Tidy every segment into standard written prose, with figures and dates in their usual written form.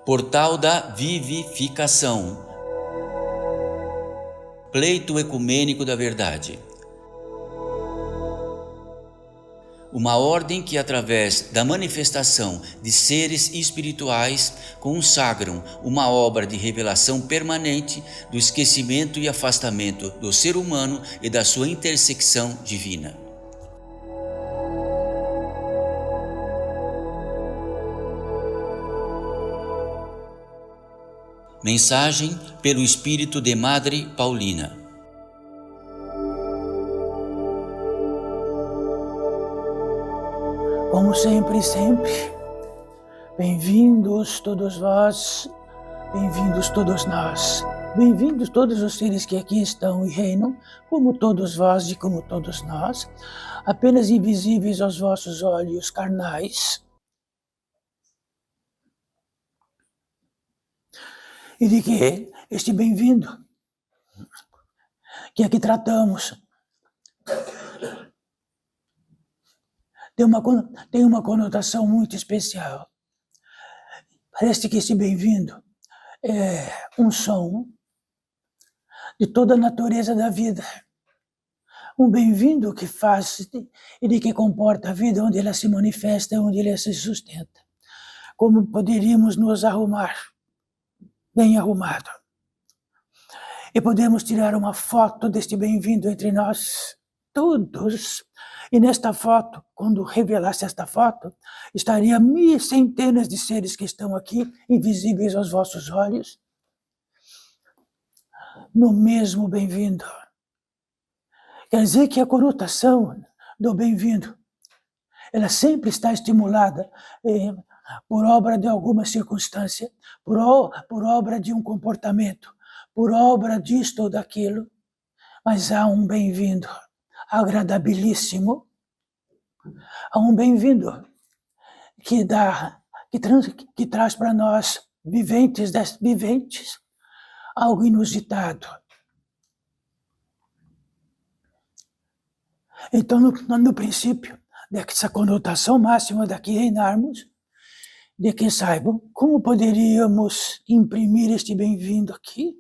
Portal da Vivificação, Pleito Ecumênico da Verdade. Uma ordem que, através da manifestação de seres espirituais, consagram uma obra de revelação permanente do esquecimento e afastamento do ser humano e da sua intersecção divina. Mensagem pelo Espírito de Madre Paulina. Como sempre, bem-vindos todos vós, bem-vindos todos nós, bem-vindos todos os seres que aqui estão e reinam, como todos vós e como todos nós, apenas invisíveis aos vossos olhos carnais. E de que este bem-vindo, que aqui tratamos, tem uma conotação muito especial. Parece que esse bem-vindo é um som de toda a natureza da vida. Um bem-vindo que faz e de que comporta a vida, onde ela se manifesta, onde ela se sustenta. Como poderíamos nos arrumar, bem arrumado. E podemos tirar uma foto deste bem-vindo entre nós, todos. E nesta foto, quando revelasse esta foto, estaria centenas de seres que estão aqui, invisíveis aos vossos olhos, no mesmo bem-vindo. Quer dizer que a conotação do bem-vindo, ela sempre está estimulada por obra de alguma circunstância, por obra de um comportamento, por obra disto ou daquilo, mas há um bem-vindo agradabilíssimo, há um bem-vindo que traz para nós, viventes, algo inusitado. Então, no princípio, dessa conotação máxima daqui reinarmos, de que saibam como poderíamos imprimir este bem-vindo aqui,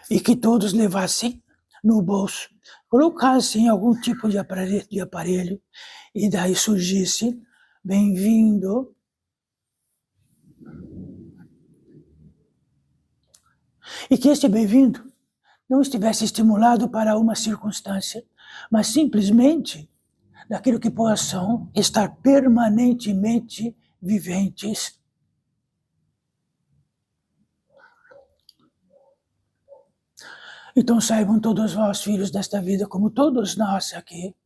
e que todos levassem no bolso, colocassem algum tipo de aparelho, e daí surgisse bem-vindo. E que este bem-vindo não estivesse estimulado para uma circunstância, mas simplesmente daquilo que possam estar permanentemente viventes. Então saibam todos vós, filhos desta vida, como todos nós aqui,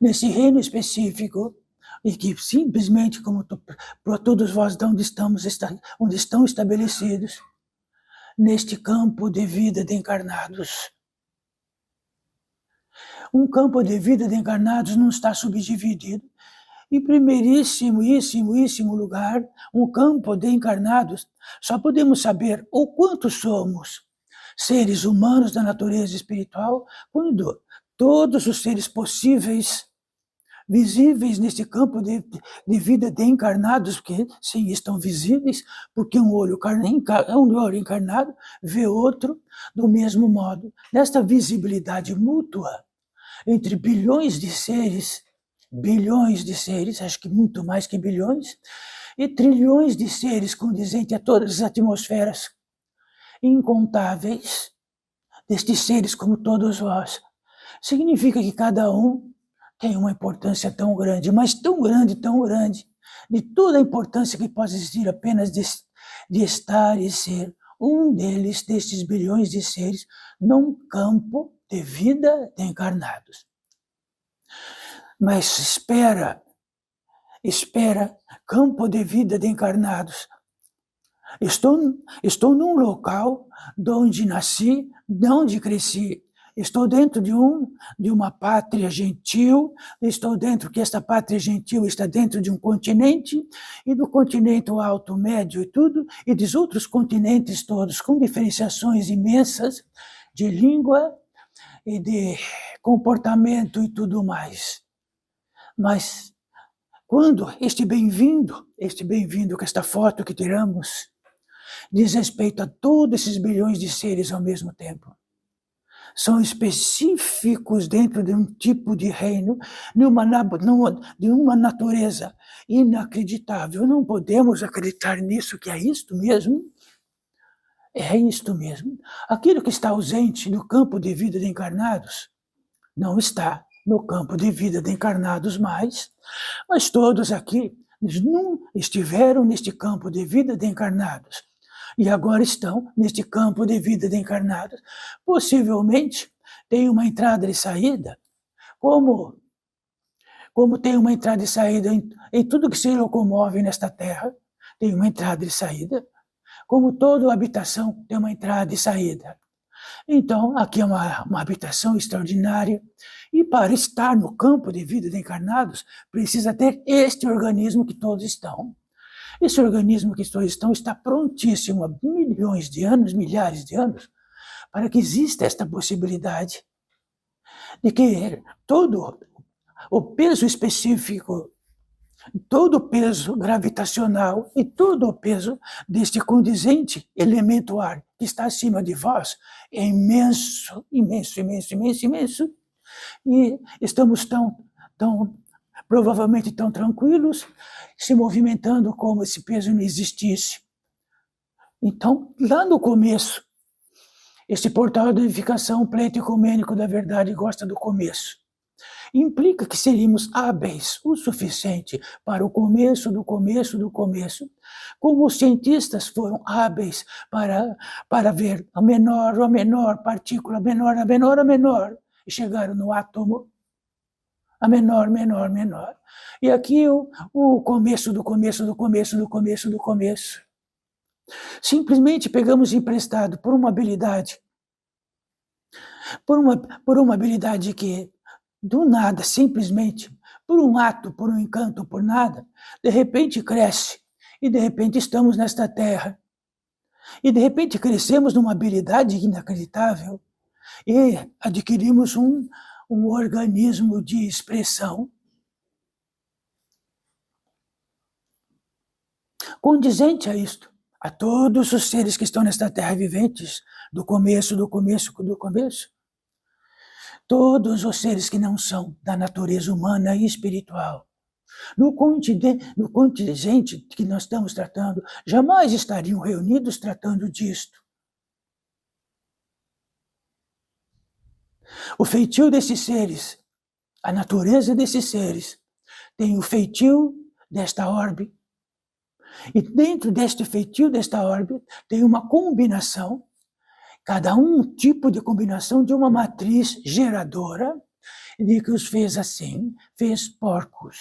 nesse reino específico, e que simplesmente, como para todos vós, onde estão estabelecidos, neste campo de vida de encarnados. Um campo de vida de encarnados não está subdividido. Em primeiríssimo lugar, um campo de encarnados, só podemos saber o quanto somos seres humanos da natureza espiritual, quando todos os seres possíveis, visíveis neste campo de vida de encarnados, que sim, estão visíveis, porque um olho encarnado vê outro do mesmo modo. Nesta visibilidade mútua entre bilhões de seres, acho que muito mais que bilhões, e trilhões de seres condizentes a todas as atmosferas incontáveis destes seres como todos vós, significa que cada um tem uma importância tão grande, mas tão grande, de toda a importância que pode existir apenas de estar e ser um destes bilhões de seres, num campo de vida de encarnados. Mas espera, campo de vida de encarnados. Estou num local de onde nasci, de onde cresci. Estou dentro de uma pátria gentil, estou dentro que esta pátria gentil está dentro de um continente, e do continente alto, médio e tudo, e dos outros continentes todos, com diferenciações imensas de língua e de comportamento e tudo mais. Mas quando este bem-vindo com esta foto que tiramos, diz respeito a todos esses bilhões de seres ao mesmo tempo. São específicos dentro de um tipo de reino, de uma natureza inacreditável. Não podemos acreditar nisso, que é isto mesmo. É isto mesmo. Aquilo que está ausente no campo de vida de encarnados, não está no campo de vida de encarnados mais, mas todos aqui não estiveram neste campo de vida de encarnados e agora estão neste campo de vida de encarnados. Possivelmente tem uma entrada e saída, como tem uma entrada e saída em tudo que se locomove nesta terra, tem uma entrada e saída, como toda habitação tem uma entrada e saída. Então, aqui é uma habitação extraordinária, e para estar no campo de vida de encarnados, precisa ter este organismo que todos estão. Esse organismo que todos estão está prontíssimo há milhões de anos, milhares de anos, para que exista esta possibilidade de que todo o peso específico, todo o peso gravitacional e todo o peso deste condizente elemento ar que está acima de vós é imenso, imenso, imenso, imenso, imenso. E estamos provavelmente tão tranquilos, se movimentando como se esse peso não existisse. Então, lá no começo, esse portal da edificação pleito ecumênico da verdade gosta do começo. Implica que seríamos hábeis o suficiente para o começo do começo do começo, como os cientistas foram hábeis para ver a menor partícula, a menor, e chegaram no átomo, a menor. E aqui o começo do começo do começo do começo do começo. Simplesmente pegamos emprestado por uma habilidade, por uma habilidade que, do nada, simplesmente, por um ato, por um encanto, por nada, de repente cresce, e de repente estamos nesta terra, e de repente crescemos numa habilidade inacreditável, e adquirimos um organismo de expressão condizente a isto, a todos os seres que estão nesta terra viventes, do começo, todos os seres que não são da natureza humana e espiritual, no contingente que nós estamos tratando, jamais estariam reunidos tratando disto. O feitio desses seres, a natureza desses seres, tem o feitio desta orbe, e dentro deste feitio desta orbe tem uma combinação, cada um tipo de combinação de uma matriz geradora, de que os fez assim, fez porcos,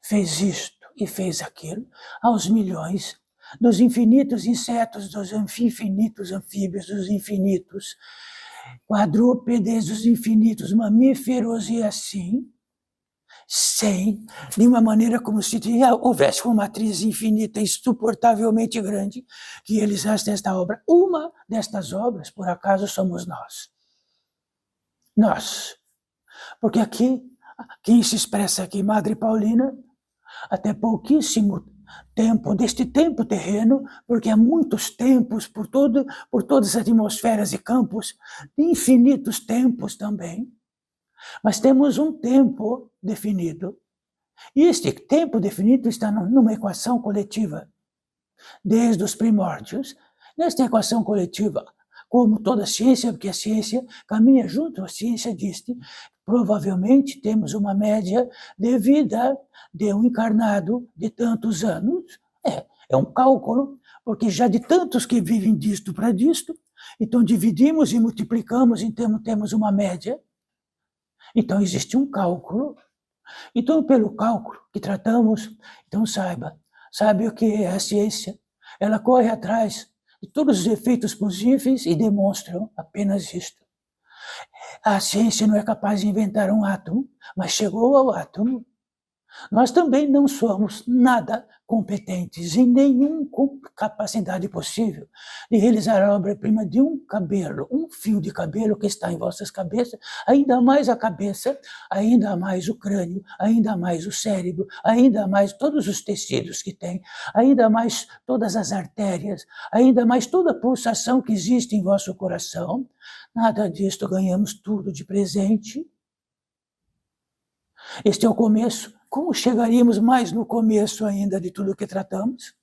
fez isto e fez aquilo, aos milhões, dos infinitos insetos, dos infinitos anfíbios, dos infinitos quadrúpedes, dos infinitos mamíferos, e assim, sem nenhuma maneira, como se houvesse uma matriz infinita, insuportavelmente grande, que eles fazem esta obra. Uma destas obras, por acaso, somos nós. Nós. Porque aqui, quem se expressa aqui, Madre Paulina, até pouquíssimo tempo, deste tempo terreno, porque há muitos tempos por todas as atmosferas e campos, infinitos tempos também, mas temos um tempo definido. E este tempo definido está numa equação coletiva, desde os primórdios. Nesta equação coletiva, como toda ciência, porque a ciência caminha junto à ciência diste, provavelmente temos uma média de vida de um encarnado de tantos anos. É um cálculo, porque já de tantos que vivem disto para disto, então dividimos e multiplicamos, então temos uma média. Então existe um cálculo. Então, pelo cálculo que tratamos, então sabe o que é a ciência? Ela corre atrás de todos os efeitos possíveis e demonstram apenas isto. A ciência não é capaz de inventar um átomo, mas chegou ao átomo. Nós também não somos nada competentes em nenhuma capacidade possível de realizar a obra-prima de um cabelo, um fio de cabelo que está em vossas cabeças, ainda mais a cabeça, ainda mais o crânio, ainda mais o cérebro, ainda mais todos os tecidos que tem, ainda mais todas as artérias, ainda mais toda a pulsação que existe em vosso coração. Nada disto ganhamos tudo de presente. Este é o começo. Como chegaríamos mais no começo ainda de tudo o que tratamos?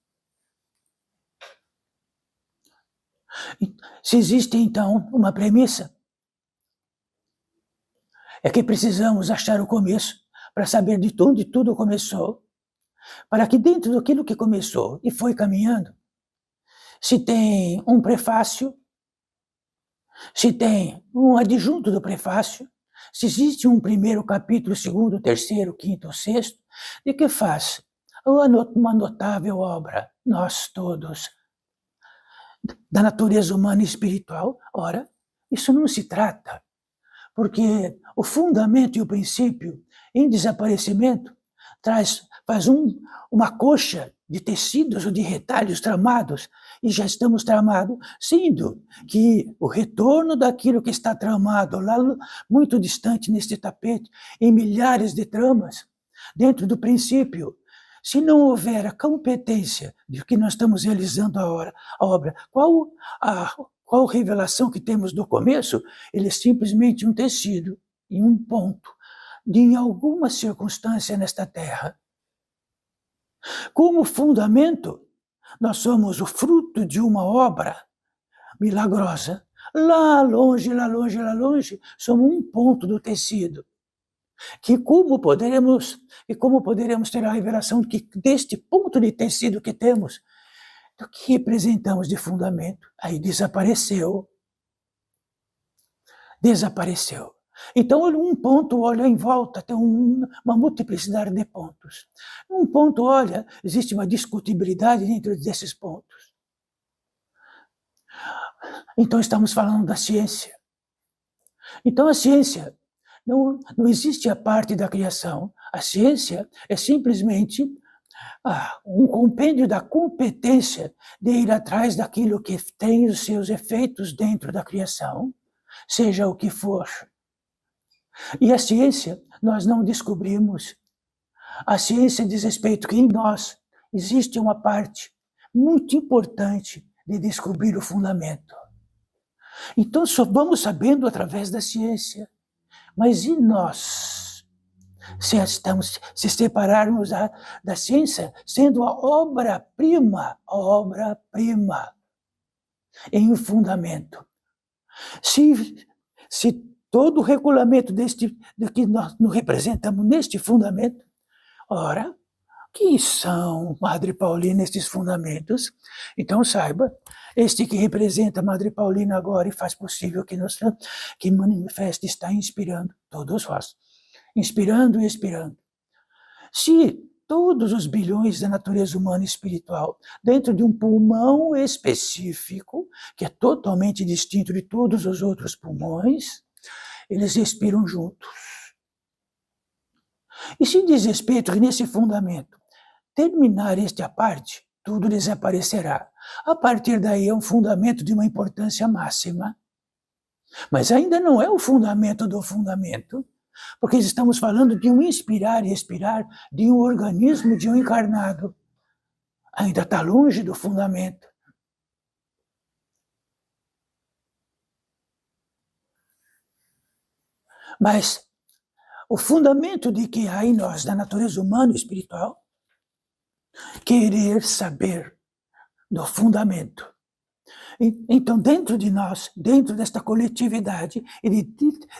Se existe, então, uma premissa, é que precisamos achar o começo para saber de onde tudo começou, para que dentro daquilo que começou e foi caminhando, se tem um prefácio, se tem um adjunto do prefácio, se existe um primeiro capítulo, segundo, terceiro, quinto ou sexto, de que faz uma notável obra, nós todos, da natureza humana e espiritual. Ora, isso não se trata, porque o fundamento e o princípio em desaparecimento faz uma coxa de tecidos ou de retalhos tramados, e já estamos tramados, sendo que o retorno daquilo que está tramado lá muito distante neste tapete, em milhares de tramas, dentro do princípio, se não houver a competência de que nós estamos realizando a obra, qual revelação que temos do começo? Ele é simplesmente um tecido em um ponto, em alguma circunstância nesta terra. Como fundamento, nós somos o fruto de uma obra milagrosa. Lá longe, lá longe, lá longe, somos um ponto do tecido. Como poderemos ter a revelação que deste ponto de tecido que temos, do que representamos de fundamento? Aí desapareceu. Então, um ponto olha em volta, tem uma multiplicidade de pontos. Um ponto olha, existe uma discutibilidade dentro desses pontos. Então, estamos falando da ciência. Então, a ciência, não existe a parte da criação. A ciência é simplesmente um compêndio da competência de ir atrás daquilo que tem os seus efeitos dentro da criação, seja o que for. E a ciência, nós não descobrimos. A ciência diz respeito que em nós existe uma parte muito importante de descobrir o fundamento. Então, só vamos sabendo através da ciência. Mas e nós? Se separarmos da ciência, sendo a obra-prima em um fundamento. Se todo o regulamento do que nós nos representamos neste fundamento, ora, que são, Madre Paulina, estes fundamentos? Então saiba, este que representa a Madre Paulina agora e faz possível que manifeste, está inspirando todos vós. Inspirando e expirando. Se todos os bilhões da natureza humana e espiritual, dentro de um pulmão específico, que é totalmente distinto de todos os outros pulmões, eles respiram juntos. E se diz respeito que nesse fundamento terminar esta parte, tudo desaparecerá. A partir daí é um fundamento de uma importância máxima. Mas ainda não é o fundamento do fundamento, porque estamos falando de um inspirar e expirar de um organismo, de um encarnado. Ainda está longe do fundamento. Mas o fundamento de que há em nós, da natureza humana e espiritual, querer saber do fundamento. Então, dentro de nós, dentro desta coletividade e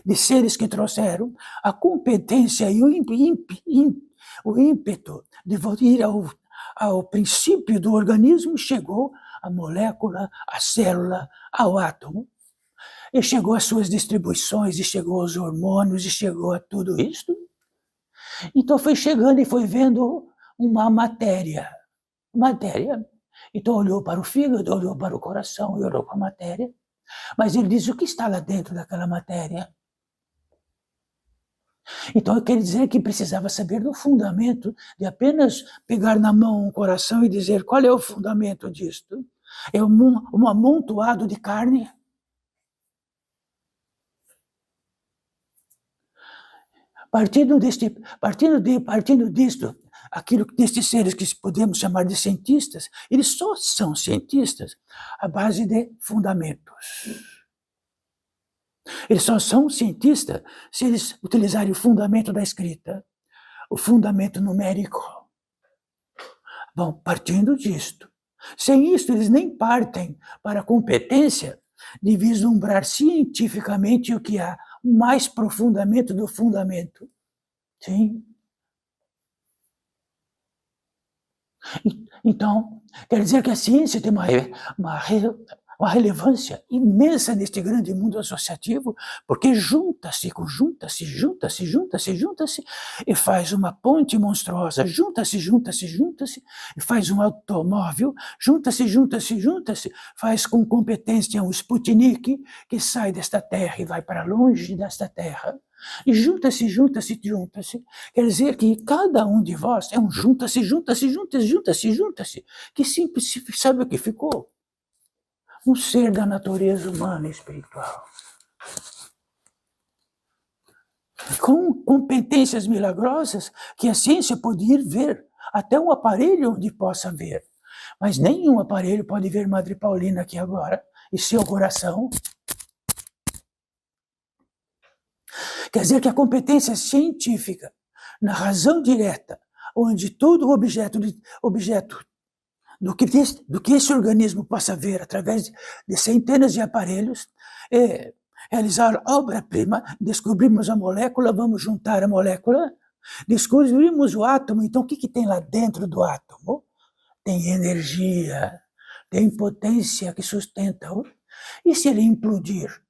de seres que trouxeram a competência e o ímpeto de ir ao princípio do organismo, chegou a molécula, a célula, ao átomo, e chegou às suas distribuições, e chegou aos hormônios, e chegou a tudo isso. Então foi chegando e foi vendo uma matéria. Então olhou para o fígado, olhou para o coração e olhou para a matéria. Mas ele diz, o que está lá dentro daquela matéria? Então, quer dizer que precisava saber do fundamento, de apenas pegar na mão um coração e dizer qual é o fundamento disto. É um amontoado de carne. Partindo disto, destes seres que podemos chamar de cientistas, eles só são cientistas à base de fundamentos. Eles só são cientistas se eles utilizarem o fundamento da escrita, o fundamento numérico. Bom, partindo disto. Sem isto, eles nem partem para a competência de vislumbrar cientificamente o que há mais profundamente do fundamento. Sim. Então, quer dizer que a ciência tem uma relevância imensa neste grande mundo associativo, porque junta-se e faz uma ponte monstruosa, junta-se e faz um automóvel, junta-se, faz com competência um Sputnik que sai desta terra e vai para longe desta terra. E junta-se. Quer dizer que cada um de vós é um junta-se, que simples sabe o que ficou? Um ser da natureza humana e espiritual. Com competências milagrosas que a ciência pode ir ver, até um aparelho onde possa ver. Mas nenhum aparelho pode ver Madre Paulina aqui agora, e seu coração. Quer dizer que a competência científica, na razão direta, onde todo objeto do que esse organismo possa ver através de centenas de aparelhos, é realizar obra-prima, descobrimos a molécula, vamos juntar a molécula, descobrimos o átomo, então o que tem lá dentro do átomo? Tem energia, tem potência que sustenta-o. E se ele implodir?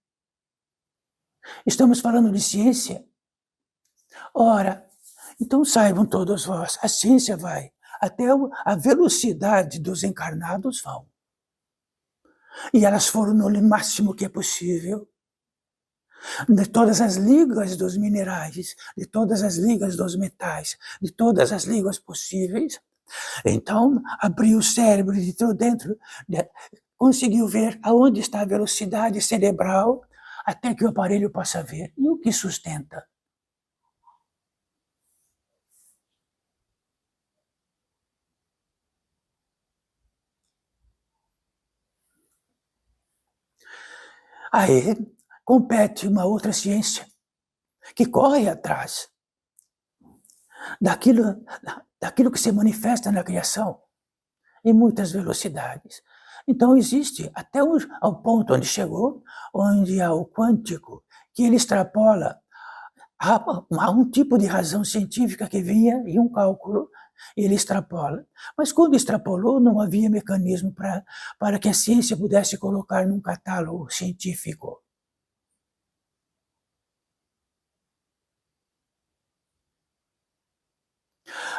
Estamos falando de ciência? Ora, então saibam todos vós, a ciência vai até a velocidade dos encarnados vão. E elas foram no máximo que é possível. De todas as ligas dos minerais, de todas as ligas dos metais, de todas as ligas possíveis. Então, abriu o cérebro de dentro, conseguiu ver aonde está a velocidade cerebral, até que o aparelho possa ver. E o que sustenta? Aí compete uma outra ciência que corre atrás daquilo que se manifesta na criação em muitas velocidades. Então existe até ao ponto onde chegou, onde há o quântico, que ele extrapola há um tipo de razão científica que vinha em um cálculo, ele extrapola. Mas quando extrapolou, não havia mecanismo para que a ciência pudesse colocar num catálogo científico.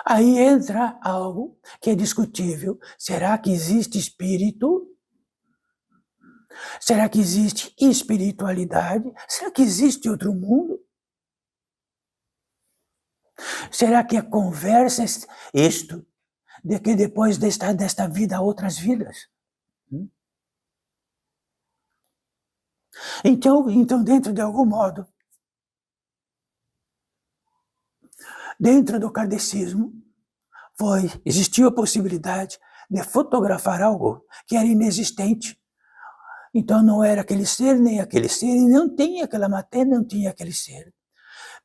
Aí entra algo que é discutível. Será que existe espírito? Será que existe espiritualidade? Será que existe outro mundo? Será que a conversa isto, de que depois desta vida há outras vidas? Então, dentro de algum modo, dentro do kardecismo, existiu a possibilidade de fotografar algo que era inexistente. Então não era aquele ser, nem aquele ser, e não tinha aquela matéria, não tinha aquele ser.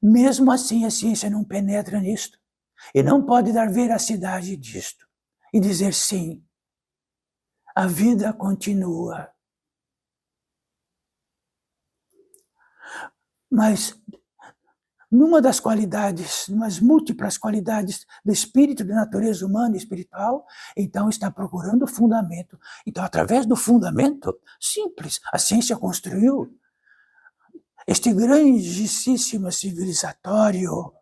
Mesmo assim, a ciência não penetra nisto, e não pode dar veracidade disto, e dizer sim, a vida continua. Mas numa das qualidades, umas múltiplas qualidades do espírito, da natureza humana e espiritual, então está procurando o fundamento. Então, através do fundamento simples, a ciência construiu este grandíssimo civilizatório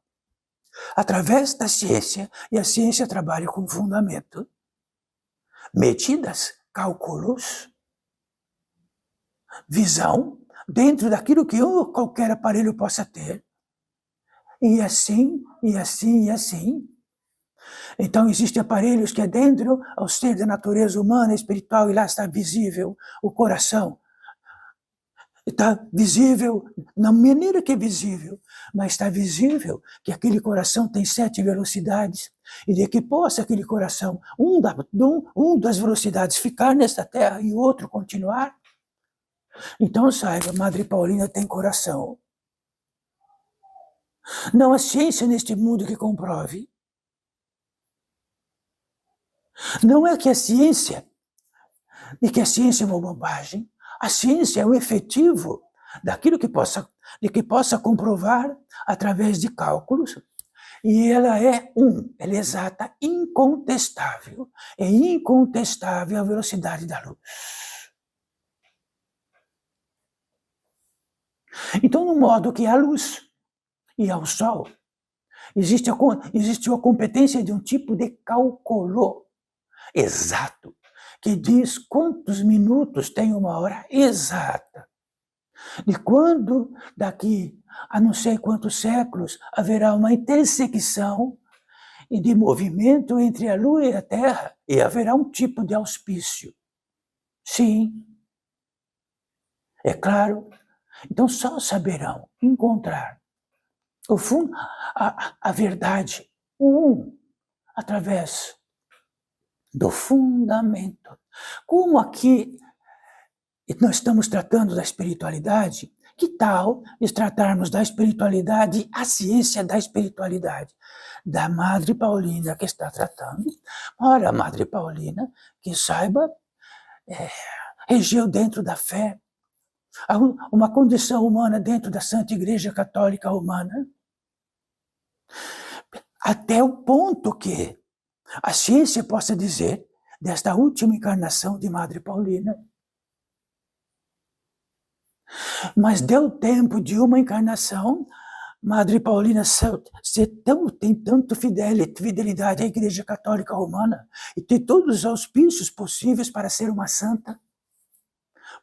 através da ciência, e a ciência trabalha com fundamento. Medidas, cálculos, visão, dentro daquilo que qualquer aparelho possa ter. e assim, e assim, e assim. Então, existem aparelhos que adentram ao ser da natureza humana, espiritual, e lá está visível o coração. Está visível, na maneira que é visível, mas está visível que aquele coração tem 7 velocidades, e de que possa aquele coração, um das velocidades ficar nesta terra e o outro continuar. Então saiba, Madre Paulina tem coração. Não há ciência neste mundo que comprove. Não é que a ciência, de que a ciência é uma bobagem. A ciência é o efetivo daquilo que possa comprovar através de cálculos, e ela é exata, incontestável. É incontestável a velocidade da luz. Então, no modo que a luz e ao Sol, existe a competência de um tipo de cálculo exato, que diz quantos minutos tem uma hora exata, de quando, daqui a não sei quantos séculos, haverá uma intersecção e de movimento entre a Lua e a Terra, e haverá um tipo de auspício. Sim, é claro. Então só saberão encontrar o fundo, a verdade, através do fundamento. Como aqui nós estamos tratando da espiritualidade, que tal tratarmos da espiritualidade, a ciência da espiritualidade, da Madre Paulina que está tratando? Ora, a Madre Paulina, que saiba, regeu dentro da fé, uma condição humana dentro da Santa Igreja Católica Romana, até o ponto que a ciência possa dizer desta última encarnação de Madre Paulina. Mas deu tempo de uma encarnação, Madre Paulina tem tanto fidelidade à Igreja Católica Romana e tem todos os auspícios possíveis para ser uma santa.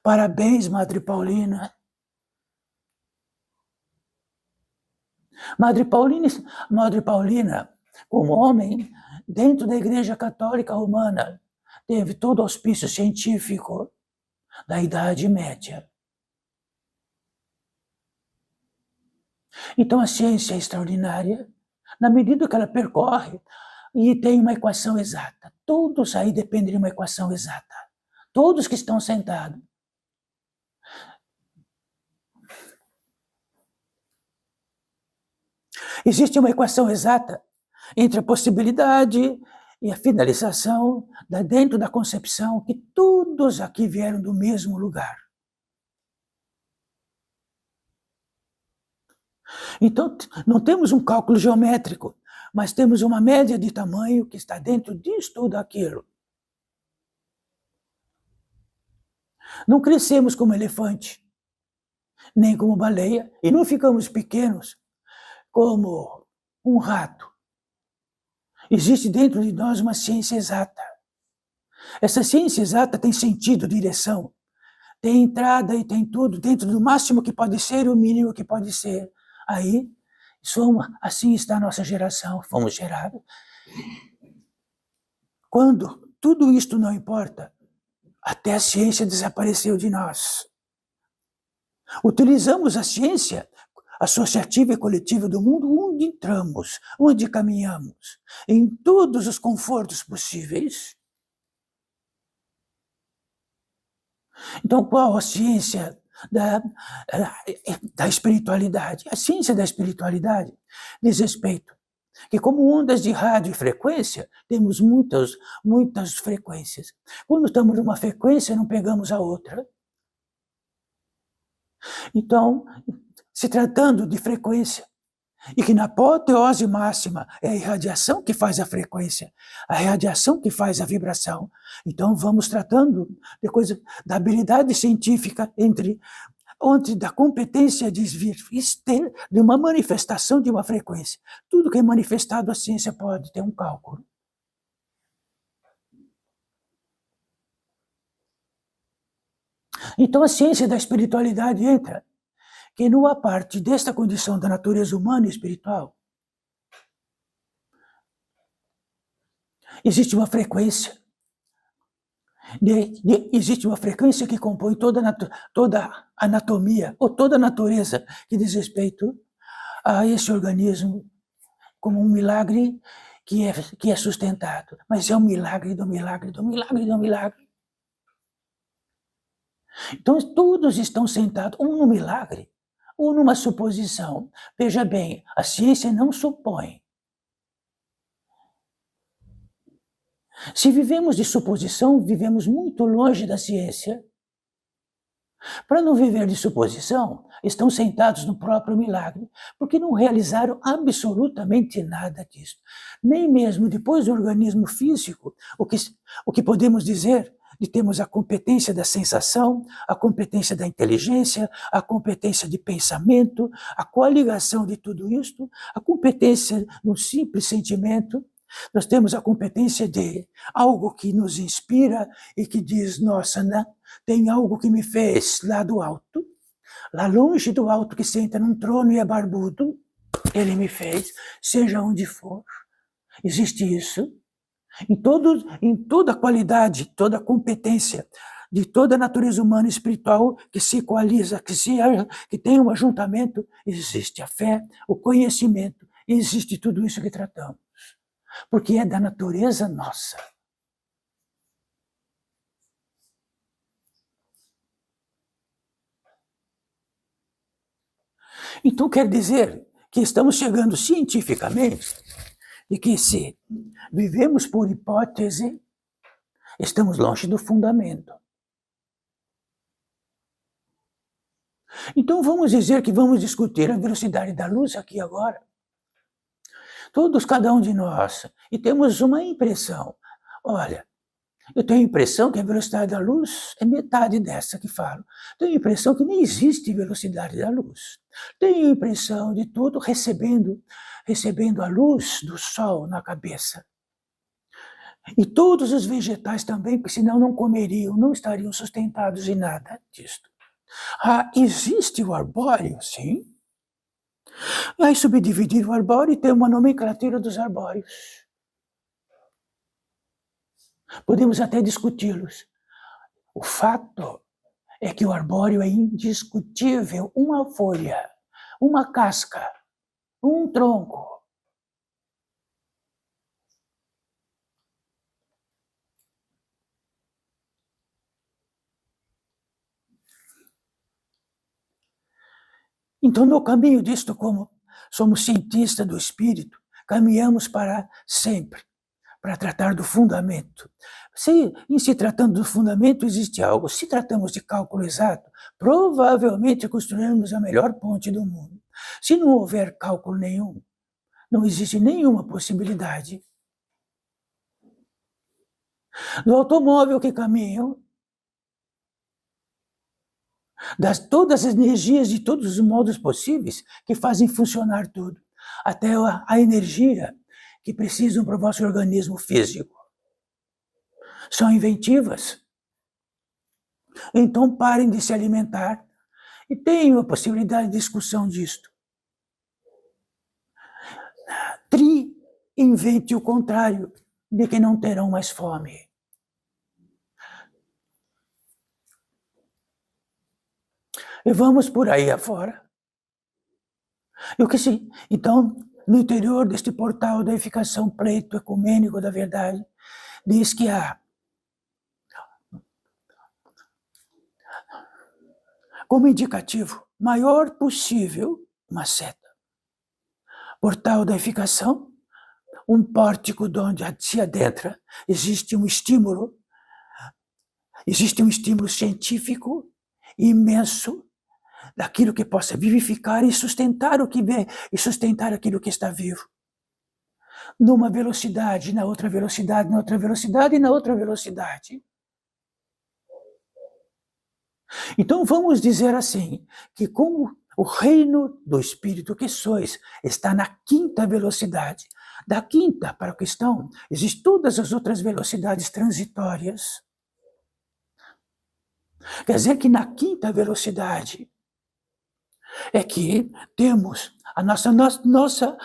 Parabéns, Madre Paulina. Madre Paulina, como homem, dentro da Igreja Católica Romana, teve todo o auspício científico da Idade Média. Então a ciência é extraordinária, na medida que ela percorre e tem uma equação exata. Todos aí dependem de uma equação exata. Todos que estão sentados. Existe uma equação exata entre a possibilidade e a finalização, dentro da concepção, que todos aqui vieram do mesmo lugar. Então, não temos um cálculo geométrico, mas temos uma média de tamanho que está dentro disso tudo aquilo. Não crescemos como elefante, nem como baleia, e não ficamos pequenos como um rato. Existe dentro de nós uma ciência exata. Essa ciência exata tem sentido, direção, tem entrada e tem tudo dentro do máximo que pode ser e o mínimo que pode ser. Aí, assim está a nossa geração, fomos gerados. Quando tudo isto não importa, até a ciência desapareceu de nós. Utilizamos a ciência associativa e coletiva do mundo onde entramos, onde caminhamos, em todos os confortos possíveis. Então, qual a ciência da espiritualidade? A ciência da espiritualidade diz respeito que, como ondas de rádio e frequência, temos muitas frequências. Quando estamos numa frequência, não pegamos a outra. Então, se tratando de frequência, e que na apoteose máxima é a irradiação que faz a frequência, a irradiação que faz a vibração. Então vamos tratando de coisa da habilidade científica da competência de uma manifestação de uma frequência. Tudo que é manifestado, a ciência pode ter um cálculo. Então a ciência da espiritualidade entra, que não há parte desta condição da natureza humana e espiritual, existe uma frequência, existe uma frequência que compõe toda a anatomia, ou toda a natureza que diz respeito a esse organismo como um milagre que é sustentado. Mas é um milagre do milagre do milagre do milagre. Então, todos estão sentados, um no milagre, ou numa suposição. Veja bem, a ciência não supõe. Se vivemos de suposição, vivemos muito longe da ciência. Para não viver de suposição, estão sentados no próprio milagre, porque não realizaram absolutamente nada disso. Nem mesmo depois do organismo físico, o que podemos dizer de termos a competência da sensação, a competência da inteligência, a competência de pensamento, a coligação de tudo isto, a competência no simples sentimento. Nós temos a competência de algo que nos inspira e que diz, nossa, né? Tem algo que me fez lá do alto, lá longe do alto que senta num trono e é barbudo, ele me fez, seja onde for. Existe isso. Em toda a qualidade, toda a competência de toda a natureza humana e espiritual que se equaliza, que tem um ajuntamento, existe a fé, o conhecimento, existe tudo isso que tratamos. Porque é da natureza nossa. Então quer dizer que estamos chegando cientificamente de que se vivemos por hipótese, estamos longe do fundamento. Então vamos dizer que vamos discutir a velocidade da luz aqui agora. Todos, cada um de nós, e temos uma impressão. Olha, eu tenho a impressão que a velocidade da luz é metade dessa que falo. Tenho a impressão que nem existe velocidade da luz. Tenho a impressão de tudo recebendo a luz do sol na cabeça. E todos os vegetais também, porque senão não comeriam, não estariam sustentados em nada disto. Existe o arbóreo, sim. Aí subdividir o arbóreo e ter uma nomenclatura dos arbóreos. Podemos até discuti-los. O fato é que o arbóreo é indiscutível. Uma folha, uma casca, um tronco. Então, no caminho disto, como somos cientistas do espírito, caminhamos para sempre, para tratar do fundamento. Em se tratando do fundamento, existe algo. Se tratamos de cálculo exato, provavelmente construiremos a melhor ponte do mundo. Se não houver cálculo nenhum, não existe nenhuma possibilidade. No automóvel que caminham, todas as energias de todos os modos possíveis que fazem funcionar tudo, até a energia que precisam para o vosso organismo físico. São inventivas. Então parem de se alimentar e tenham a possibilidade de discussão disto. Invente o contrário, de que não terão mais fome. E vamos por aí afora. Então, no interior deste portal da edificação pleito ecumênico da verdade, diz que há, como indicativo maior possível, uma seta. Portal da edificação, um pórtico onde se adentra, existe um estímulo científico imenso daquilo que possa vivificar e sustentar aquilo que está vivo. Numa velocidade, na outra velocidade, na outra velocidade e na outra velocidade. Então vamos dizer assim, que como o reino do Espírito que sois está na quinta velocidade, da quinta para a questão, existem todas as outras velocidades transitórias. Quer dizer que na quinta velocidade, é que temos a nossa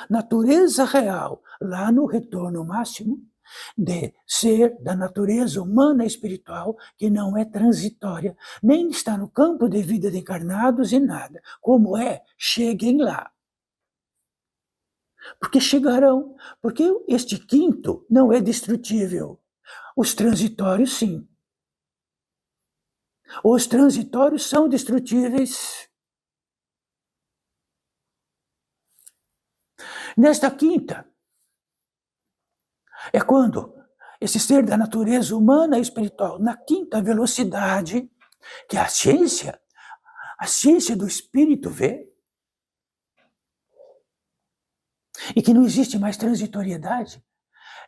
natureza real, lá no retorno máximo, de ser da natureza humana e espiritual, que não é transitória, nem está no campo de vida de encarnados e nada. Como é? Cheguem lá. Porque chegarão, porque este quinto não é destrutível. Os transitórios, sim. Os transitórios são destrutíveis. Nesta quinta, é quando esse ser da natureza humana e espiritual, na quinta velocidade, que a ciência do espírito vê, e que não existe mais transitoriedade,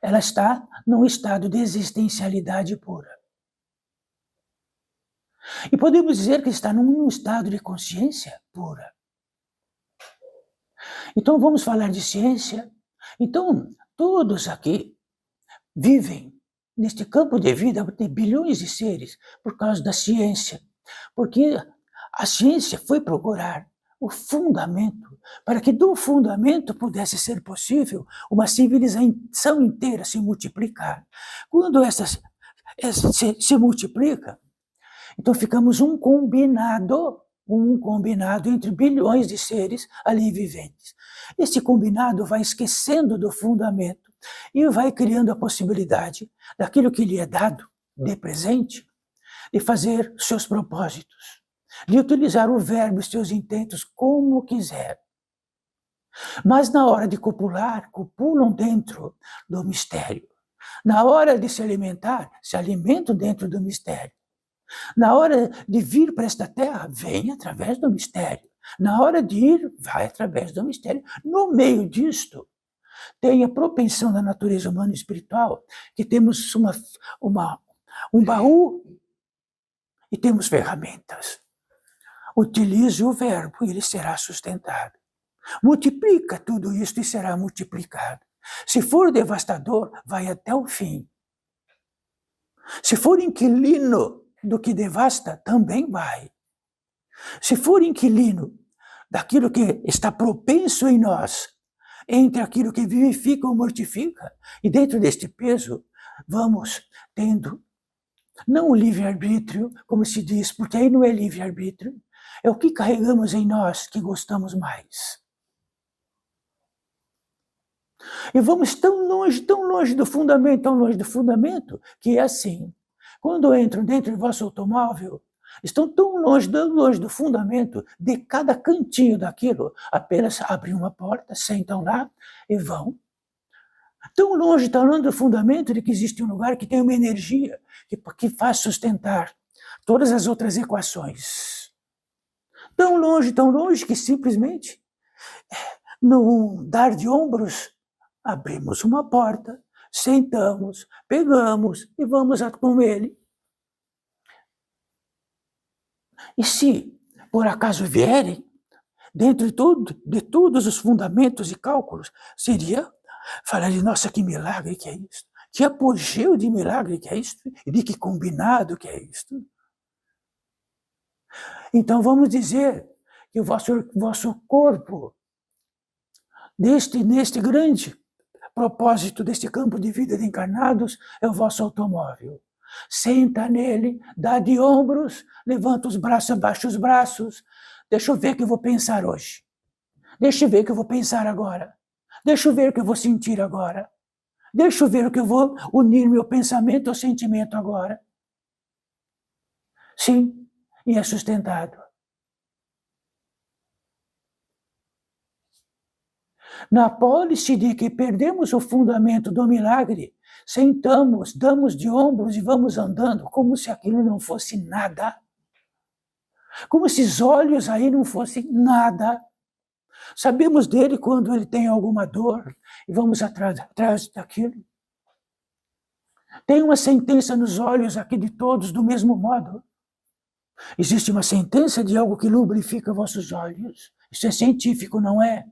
ela está num estado de existencialidade pura. E podemos dizer que está num estado de consciência pura. Então vamos falar de ciência. Então, todos aqui vivem neste campo de vida de bilhões de seres por causa da ciência. Porque a ciência foi procurar o fundamento, para que do fundamento pudesse ser possível uma civilização inteira se multiplicar. Quando essa se multiplica, então ficamos um combinado entre bilhões de seres ali viventes. Esse combinado vai esquecendo do fundamento e vai criando a possibilidade daquilo que lhe é dado de presente, de fazer seus propósitos, de utilizar o verbo e seus intentos como quiser. Mas na hora de copular, copulam dentro do mistério. Na hora de se alimentar, se alimentam dentro do mistério. Na hora de vir para esta terra, vem através do mistério. Na hora de ir, vai através do mistério. No meio disto, tem a propensão da natureza humana e espiritual, que temos um baú e temos ferramentas. Utilize o verbo e ele será sustentado. Multiplica tudo isso e será multiplicado. Se for devastador, vai até o fim. Se for inquilino do que devasta, também vai. Se for inquilino daquilo que está propenso em nós, entre aquilo que vivifica ou mortifica, e dentro deste peso, vamos tendo, não o livre-arbítrio, como se diz, porque aí não é livre-arbítrio, é o que carregamos em nós que gostamos mais. E vamos tão longe do fundamento, que é assim. Quando entram dentro do vosso automóvel, estão tão longe do fundamento, de cada cantinho daquilo, apenas abrem uma porta, sentam lá e vão. Tão longe do fundamento de que existe um lugar que tem uma energia que faz sustentar todas as outras equações. Tão longe que simplesmente, num dar de ombros, abrimos uma porta, sentamos, pegamos e vamos com ele. E se, por acaso, vierem, dentro de todos os fundamentos e cálculos, seria falar de, nossa, que milagre que é isso, que apogeu de milagre que é isso, e de que combinado que é isso. Então vamos dizer que o vosso corpo, neste grande propósito deste campo de vida de encarnados, é o vosso automóvel. Senta nele, dá de ombros, levanta os braços, abaixa os braços. Deixa eu ver o que eu vou pensar hoje. Deixa eu ver o que eu vou pensar agora. Deixa eu ver o que eu vou sentir agora. Deixa eu ver o que eu vou unir meu pensamento ao sentimento agora. Sim, e é sustentado. Na pólice de que perdemos o fundamento do milagre, sentamos, damos de ombros e vamos andando como se aquilo não fosse nada. Como se esses olhos aí não fossem nada. Sabemos dele quando ele tem alguma dor e vamos atrás daquilo. Tem uma sentença nos olhos aqui de todos do mesmo modo. Existe uma sentença de algo que lubrifica vossos olhos. Isso é científico, não é?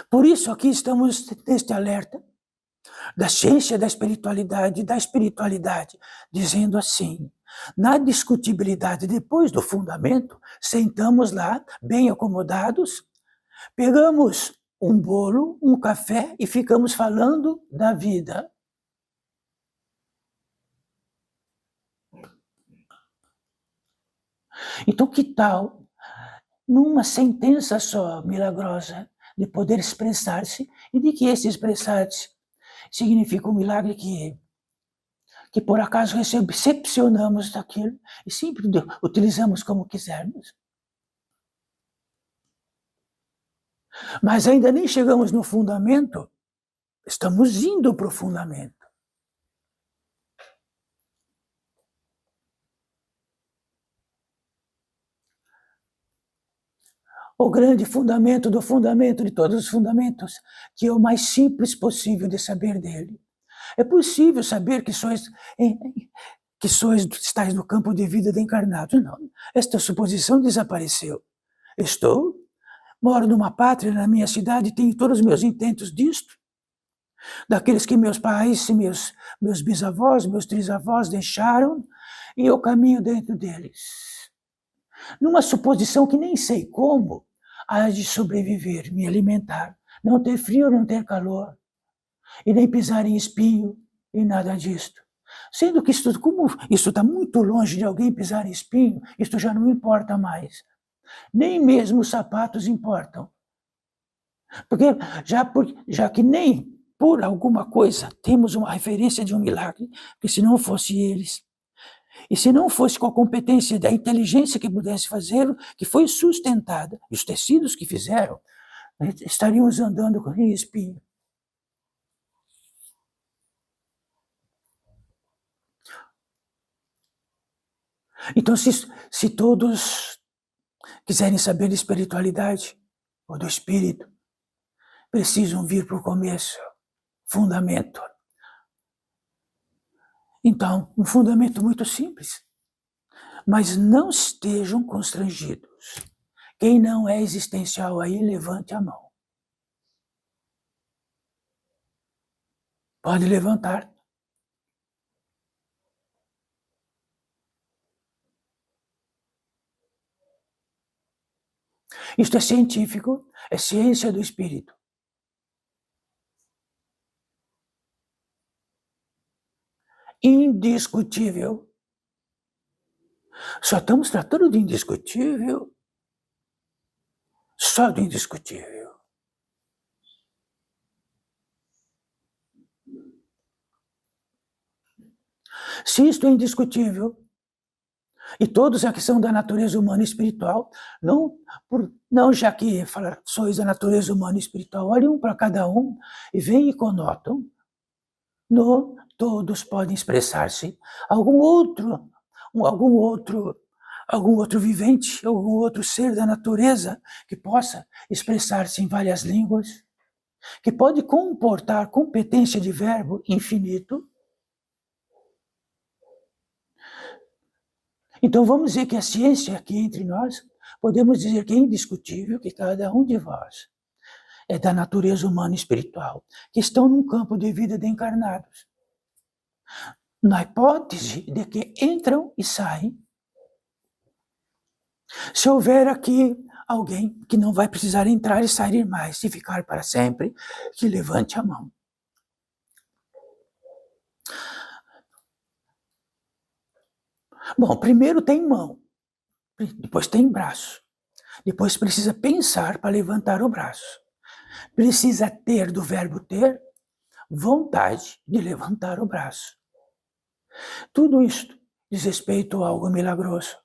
Por isso aqui estamos neste alerta da ciência da espiritualidade, dizendo assim, Na discutibilidade depois do fundamento, sentamos lá, bem acomodados, pegamos um bolo, um café e ficamos falando da vida. Então, que tal, numa sentença só milagrosa, de poder expressar-se, e de que esse expressar-se significa um milagre que por acaso recepcionamos daquilo e sempre utilizamos como quisermos. Mas ainda nem chegamos no fundamento, estamos indo para o fundamento. O grande fundamento do fundamento de todos os fundamentos, que é o mais simples possível de saber dele. É possível saber que estáis no campo de vida de encarnados. Não, esta suposição desapareceu. Moro numa pátria, na minha cidade, tenho todos os meus intentos disto, daqueles que meus pais, meus bisavós, meus trisavós deixaram, e eu caminho dentro deles. Numa suposição que nem sei como, há de sobreviver, me alimentar, não ter frio, não ter calor, e nem pisar em espinho, e nada disto. Sendo que como isso está muito longe de alguém pisar em espinho, isto já não importa mais. Nem mesmo os sapatos importam. Porque já que nem por alguma coisa temos uma referência de um milagre, porque se não fosse eles, e se não fosse com a competência da inteligência que pudesse fazê-lo, que foi sustentada, e os tecidos que fizeram, estaríamos andando com espinho. Então, se todos quiserem saber de espiritualidade ou do espírito, precisam vir para o começo, fundamento. Então, um fundamento muito simples. Mas não estejam constrangidos. Quem não é existencial aí, levante a mão. Pode levantar. Isto é científico, é ciência do espírito. Indiscutível. Só estamos tratando de indiscutível. Só do indiscutível. Se isto é indiscutível, e todos aqui são da natureza humana e espiritual, não já que sois da natureza humana e espiritual, olhem um para cada um e veem e conotam. Todos podem expressar-se. Algum outro vivente, algum outro ser da natureza que possa expressar-se em várias línguas, que pode comportar competência de verbo infinito. Então vamos dizer que a ciência aqui entre nós, podemos dizer que é indiscutível que cada um de vós é da natureza humana e espiritual, que estão num campo de vida de encarnados. Na hipótese de que entram e saem, se houver aqui alguém que não vai precisar entrar e sair mais, e ficar para sempre, que levante a mão. Bom, primeiro tem mão, depois tem braço, depois precisa pensar para levantar o braço. Precisa ter, do verbo ter, vontade de levantar o braço. Tudo isto diz respeito a algo milagroso.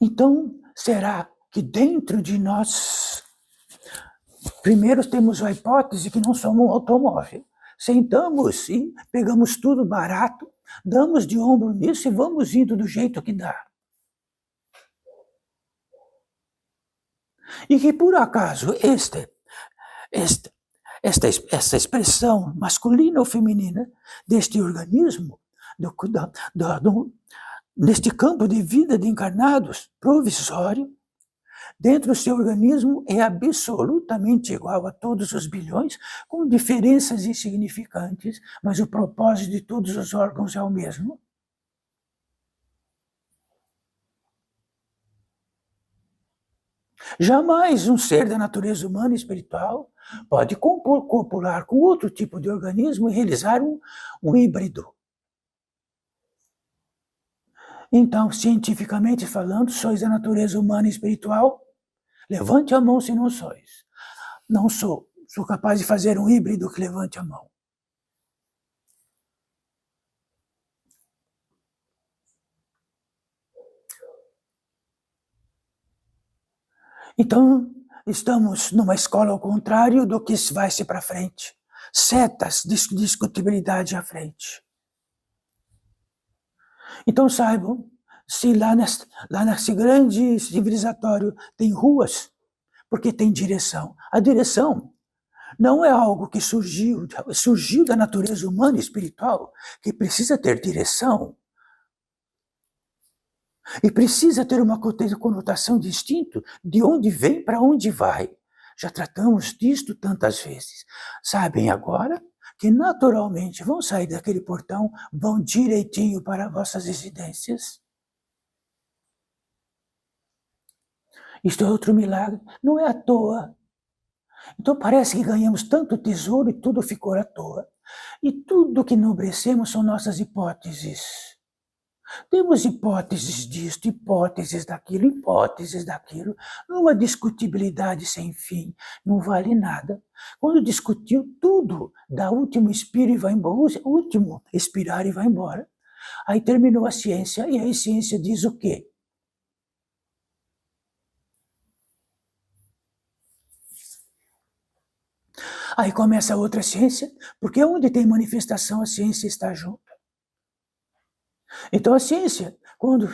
Então, será que dentro de nós, primeiro temos a hipótese que não somos um automóvel. Sentamos e pegamos tudo barato, damos de ombro nisso e vamos indo do jeito que dá. E que por acaso essa expressão masculina ou feminina deste organismo, neste campo de vida de encarnados provisório, dentro do seu organismo é absolutamente igual a todos os bilhões, com diferenças insignificantes, mas o propósito de todos os órgãos é o mesmo. Jamais um ser da natureza humana e espiritual pode copular com outro tipo de organismo e realizar um híbrido. Então, cientificamente falando, sois da natureza humana e espiritual? Levante a mão se não sois. Não sou. Sou capaz de fazer um híbrido que levante a mão. Então, estamos numa escola ao contrário do que vai-se para frente. Setas, discutibilidade à frente. Então saibam, se lá nesse grande civilizatório tem ruas, porque tem direção. A direção não é algo que surgiu da natureza humana e espiritual, que precisa ter direção. E precisa ter uma conotação distinta de onde vem para onde vai. Já tratamos disto tantas vezes. Sabem agora que naturalmente vão sair daquele portão, vão direitinho para vossas residências. Isto é outro milagre, não é à toa. Então parece que ganhamos tanto tesouro e tudo ficou à toa. E tudo que enobrecemos são nossas hipóteses. Temos hipóteses disto, hipóteses daquilo, numa discutibilidade sem fim, não vale nada. Quando discutiu tudo, dá último expiro e vai embora, último expirar e vai embora. Aí terminou a ciência, e aí a ciência diz o quê? Aí começa a outra ciência, porque onde tem manifestação, a ciência está junto. Então a ciência, quando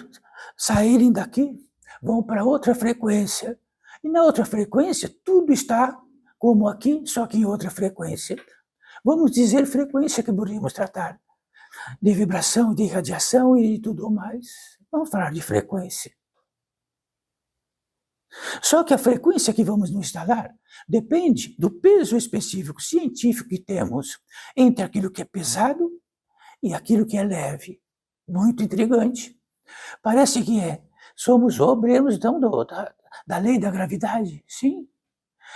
saírem daqui, vão para outra frequência. E na outra frequência, tudo está como aqui, só que em outra frequência. Vamos dizer frequência que poderíamos tratar de vibração, de radiação e tudo mais. Vamos falar de frequência. Só que a frequência que vamos nos instalar depende do peso específico científico que temos entre aquilo que é pesado e aquilo que é leve. Muito intrigante. Parece que somos obreiros então, da lei da gravidade, sim.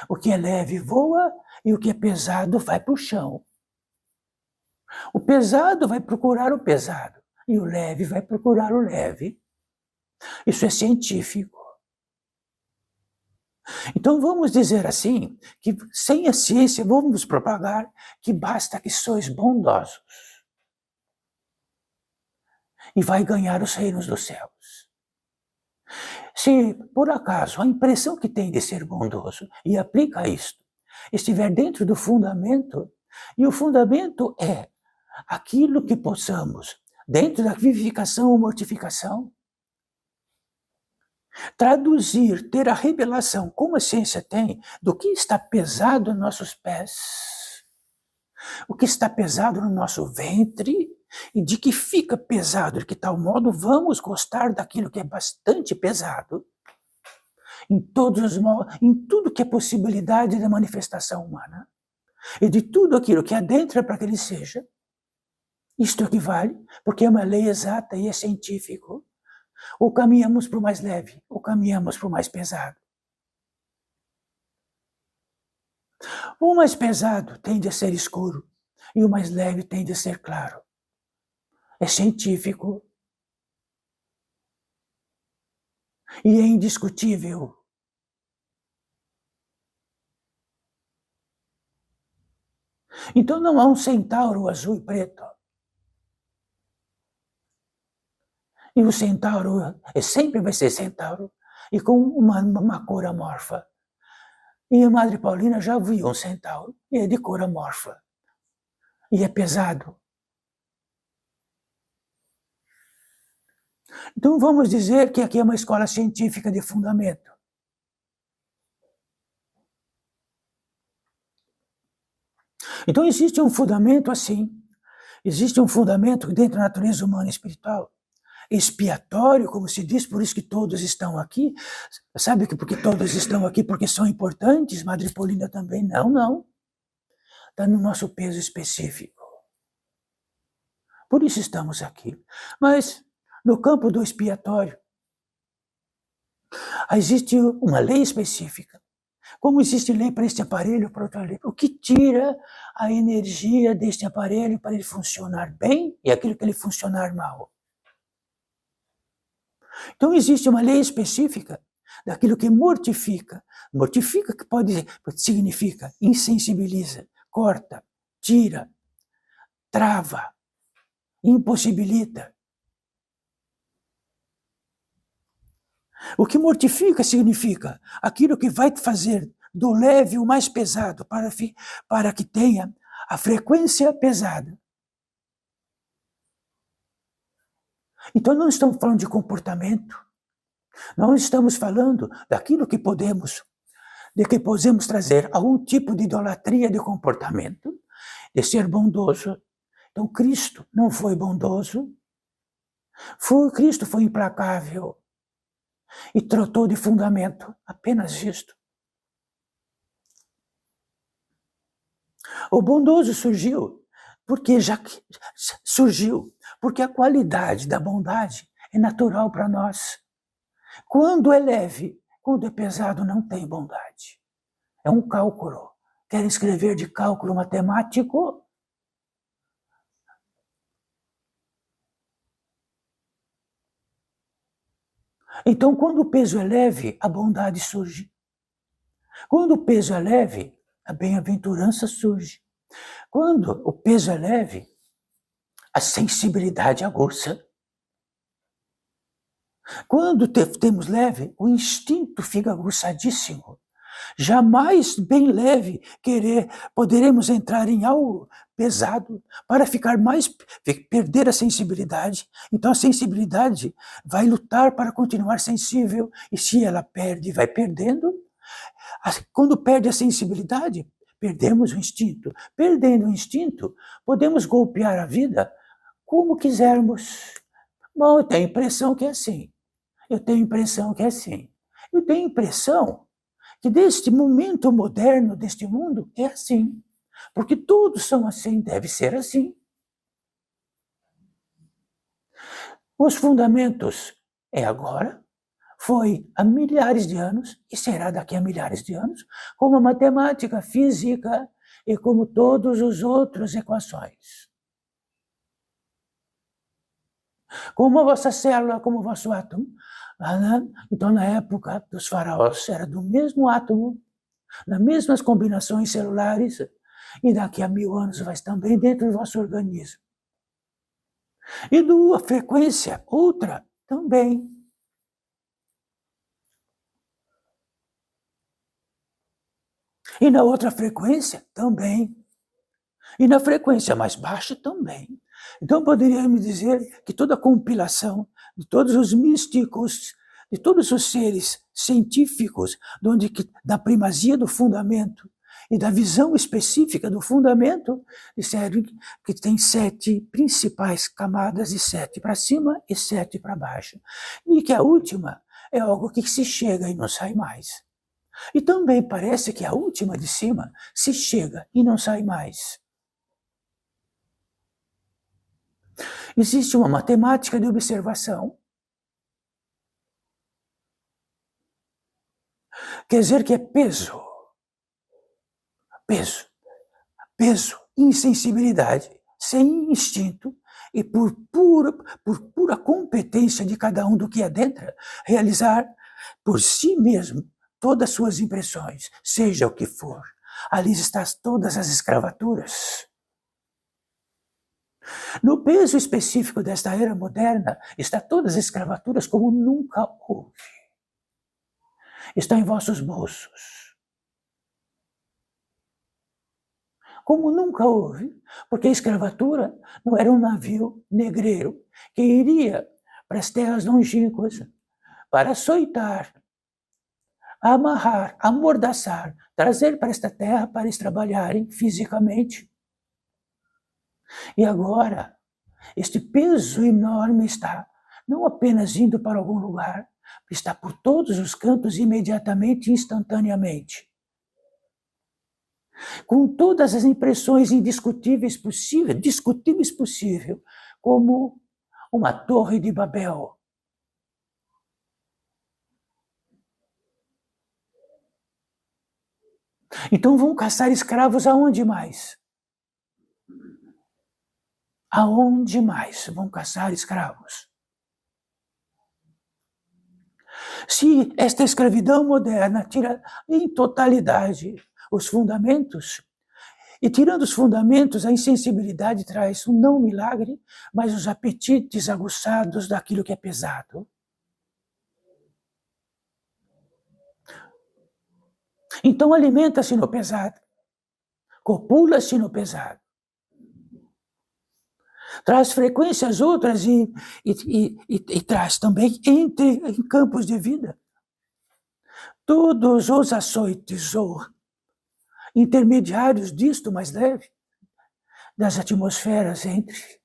O que é leve voa e o que é pesado vai para o chão. O pesado vai procurar o pesado e o leve vai procurar o leve. Isso é científico. Então vamos dizer assim, que sem a ciência vamos propagar que basta que sois bondosos. E vai ganhar os reinos dos céus. Se, por acaso, a impressão que tem de ser bondoso e aplica isto, estiver dentro do fundamento, e o fundamento é aquilo que possamos, dentro da vivificação ou mortificação, traduzir, ter a revelação, como a ciência tem, do que está pesado nos nossos pés, o que está pesado no nosso ventre, e de que fica pesado, de que tal modo vamos gostar daquilo que é bastante pesado, em tudo que é possibilidade da manifestação humana, e de tudo aquilo que adentra para que ele seja. Isto equivale, porque é uma lei exata e é científico. Ou caminhamos para o mais leve, ou caminhamos para o mais pesado. O mais pesado tende a ser escuro, e o mais leve tende a ser claro. É científico. E é indiscutível. Então não há um centauro azul e preto. E o centauro sempre vai ser centauro, e com uma cor amorfa. E a Madre Paulina já viu um centauro, e é de cor amorfa. E é pesado. Então vamos dizer que aqui é uma escola científica de fundamento. Então existe um fundamento assim. Existe um fundamento dentro da natureza humana e espiritual. expiatório, como se diz, por isso que todos estão aqui. Sabe que porque todos estão aqui porque são importantes, Madre Paulina também? Não, não. Está no nosso peso específico. Por isso estamos aqui. Mas no campo do expiatório, existe uma lei específica. Como existe lei para este aparelho, para outra lei, o que tira a energia deste aparelho para ele funcionar bem e aquilo que ele funcionar mal. Então existe uma lei específica daquilo que mortifica. Mortifica que significa insensibiliza, corta, tira, trava, impossibilita. O que mortifica significa aquilo que vai te fazer do leve o mais pesado para que tenha a frequência pesada. Então não estamos falando de comportamento, não estamos falando daquilo que podemos trazer algum tipo de idolatria de comportamento, de ser bondoso. Então Cristo não foi bondoso, Cristo foi implacável e tratou de fundamento apenas isto. O bondoso surgiu porque porque a qualidade da bondade é natural para nós. Quando é leve, quando é pesado, não tem bondade. É um cálculo. Quer escrever de cálculo matemático? Então, quando o peso é leve, a bondade surge. Quando o peso é leve, a bem-aventurança surge. Quando o peso é leve, a sensibilidade aguça. Quando temos leve, o instinto fica aguçadíssimo. Jamais bem leve poderemos entrar em algo pesado para perder a sensibilidade. Então a sensibilidade vai lutar para continuar sensível e se ela perde, vai perdendo. Quando perde a sensibilidade, perdemos o instinto. Perdendo o instinto, podemos golpear a vida como quisermos. Bom, eu tenho a impressão que é assim. Eu tenho a impressão que é assim. Eu tenho a impressão que deste momento moderno, deste mundo, é assim. Porque todos são assim, deve ser assim. Os fundamentos é agora, foi há milhares de anos, e será daqui a milhares de anos, como a matemática, a física e como todas as outras equações. Como a vossa célula, como o vosso átomo. Então, na época dos faraós, era do mesmo átomo, nas mesmas combinações celulares, e daqui a 1000 anos vai também dentro do vosso organismo. E da frequência, outra também. E na outra frequência, também. E na frequência mais baixa, também. Então, poderíamos dizer que toda a compilação de todos os místicos, de todos os seres científicos, da primazia do fundamento e da visão específica do fundamento, disseram que tem 7 principais camadas, e 7 para cima e 7 para baixo. E que a última é algo que se chega e não sai mais. E também parece que a última de cima se chega e não sai mais. Existe uma matemática de observação. Quer dizer que é peso. Peso, insensibilidade, sem instinto e por pura competência de cada um do que adentra, realizar por si mesmo todas as suas impressões, seja o que for. Ali estão todas as escravaturas. No peso específico desta era moderna, está todas as escravaturas como nunca houve. Está em vossos bolsos. Como nunca houve, porque a escravatura não era um navio negreiro que iria para as terras longínquas para açoitar, amarrar, amordaçar, trazer para esta terra para eles trabalharem fisicamente. E agora, este peso enorme está não apenas indo para algum lugar, está por todos os cantos imediatamente e instantaneamente. Com todas as impressões indiscutíveis possíveis, como uma torre de Babel. Então vão caçar escravos aonde mais? Aonde mais vão caçar escravos? Se esta escravidão moderna tira em totalidade os fundamentos, e tirando os fundamentos, a insensibilidade traz um não milagre, mas os apetites aguçados daquilo que é pesado. Então alimenta-se no pesado, copula-se no pesado. Traz frequências outras e traz também em campos de vida. Todos os açoites ou intermediários disto mais leve, das atmosferas entre.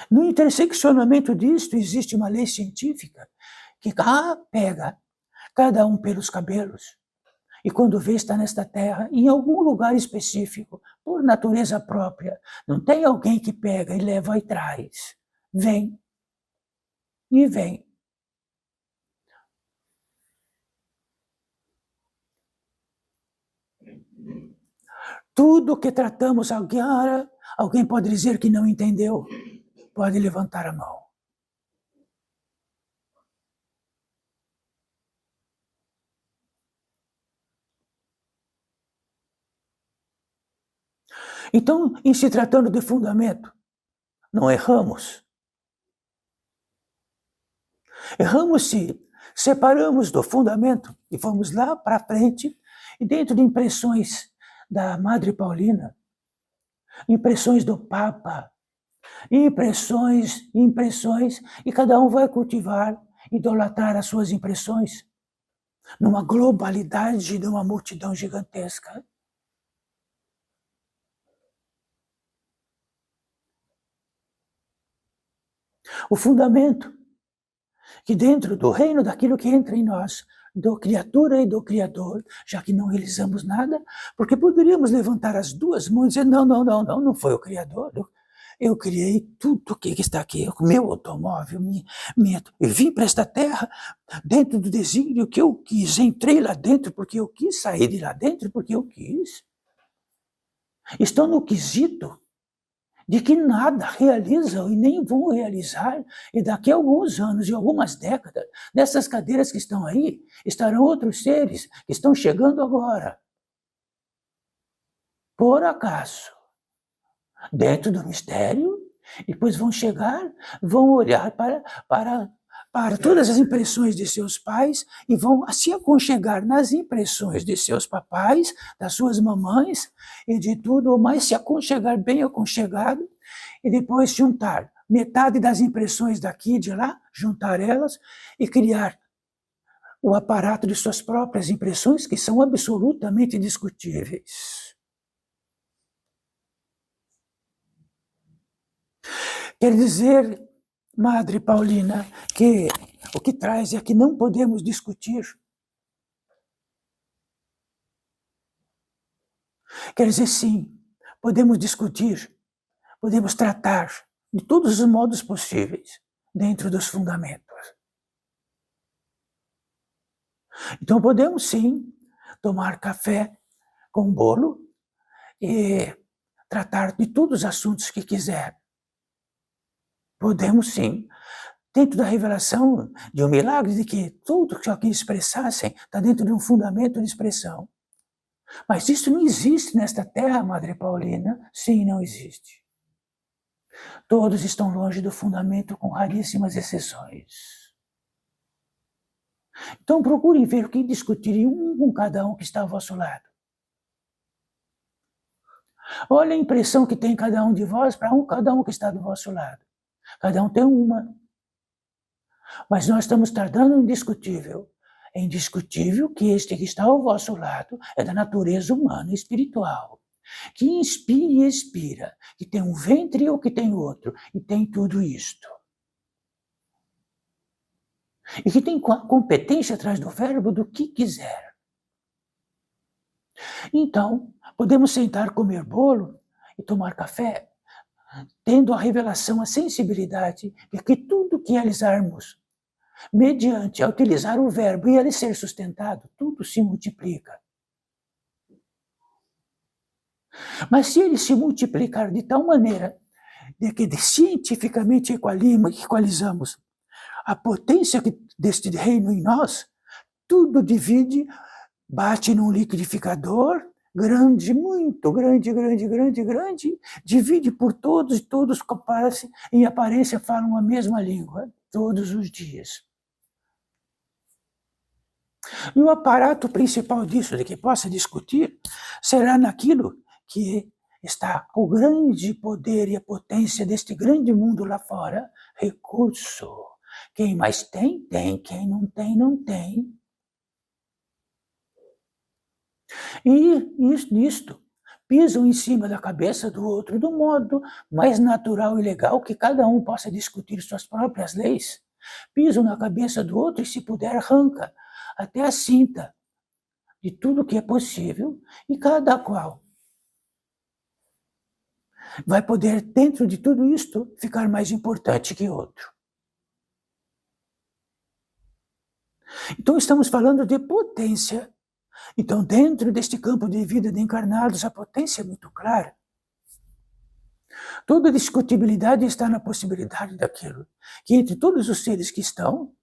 No interseccionamento disto existe uma lei científica que pega cada um pelos cabelos e quando vê está nesta terra, em algum lugar específico, por natureza própria. Não tem alguém que pega e leva e traz. Vem. E vem. Tudo que tratamos agora, alguém pode dizer que não entendeu. Pode levantar a mão. Então, em se tratando de fundamento, não erramos. Erramos se separamos do fundamento e vamos lá para frente, e dentro de impressões da Madre Paulina, impressões do Papa, impressões, e cada um vai cultivar, idolatrar as suas impressões, numa globalidade de uma multidão gigantesca. O fundamento, que dentro do reino daquilo que entra em nós, do criatura e do criador, já que não realizamos nada, porque poderíamos levantar as duas mãos e dizer, não foi o criador, eu criei tudo que está aqui, o meu automóvel, eu vim para esta terra dentro do desígnio que eu quis, entrei lá dentro porque eu quis, sair de lá dentro porque eu quis. Estou no quesito de que nada realizam e nem vão realizar, e daqui a alguns anos e algumas décadas, nessas cadeiras que estão aí, estarão outros seres que estão chegando agora. Por acaso, dentro do mistério, depois vão chegar, vão olhar para todas as impressões de seus pais e vão se aconchegar nas impressões de seus papais, das suas mamães e de tudo ou mais, se aconchegar bem aconchegado e depois juntar metade das impressões daqui e de lá, juntar elas e criar o aparato de suas próprias impressões que são absolutamente discutíveis. Quer dizer, Madre Paulina, que o que traz é que não podemos discutir. Quer dizer, sim, podemos discutir, podemos tratar de todos os modos possíveis dentro dos fundamentos. Então podemos, sim, tomar café com bolo e tratar de todos os assuntos que quiser. Podemos, sim, dentro da revelação de um milagre de que tudo que aqui expressassem está dentro de um fundamento de expressão. Mas isso não existe nesta terra, Madre Paulina. Sim, não existe. Todos estão longe do fundamento, com raríssimas exceções. Então procurem ver o que discutirem um com cada um que está ao vosso lado. Olha a impressão que tem cada um de vós para cada um que está do vosso lado. Cada um tem uma. Mas nós estamos tratando indiscutível. É indiscutível que este que está ao vosso lado é da natureza humana e espiritual, que inspira e expira, que tem um ventre ou que tem outro, e tem tudo isto. e que tem competência atrás do verbo do que quiser. Então, podemos sentar, comer bolo e tomar café, tendo a revelação, a sensibilidade de que tudo que realizarmos, mediante a utilizar o verbo e ele ser sustentado, tudo se multiplica. Mas se ele se multiplicar de tal maneira de que cientificamente equalizamos a potência deste reino em nós, tudo divide, bate num liquidificador grande, muito grande, divide por todos e todos em aparência falam a mesma língua todos os dias. E o aparato principal disso, de que possa discutir, será naquilo que está o grande poder e a potência deste grande mundo lá fora, recurso. Quem mais tem, tem. Quem não tem, não tem. E nisto, pisam em cima da cabeça do outro do modo mais natural e legal que cada um possa discutir suas próprias leis. Pisam na cabeça do outro e, se puder, arranca até a cinta de tudo que é possível, e cada qual vai poder, dentro de tudo isto, ficar mais importante que outro. Então, estamos falando de potência. Então, dentro deste campo de vida de encarnados, a potência é muito clara. Toda discutibilidade está na possibilidade daquilo que, entre todos os seres que estão,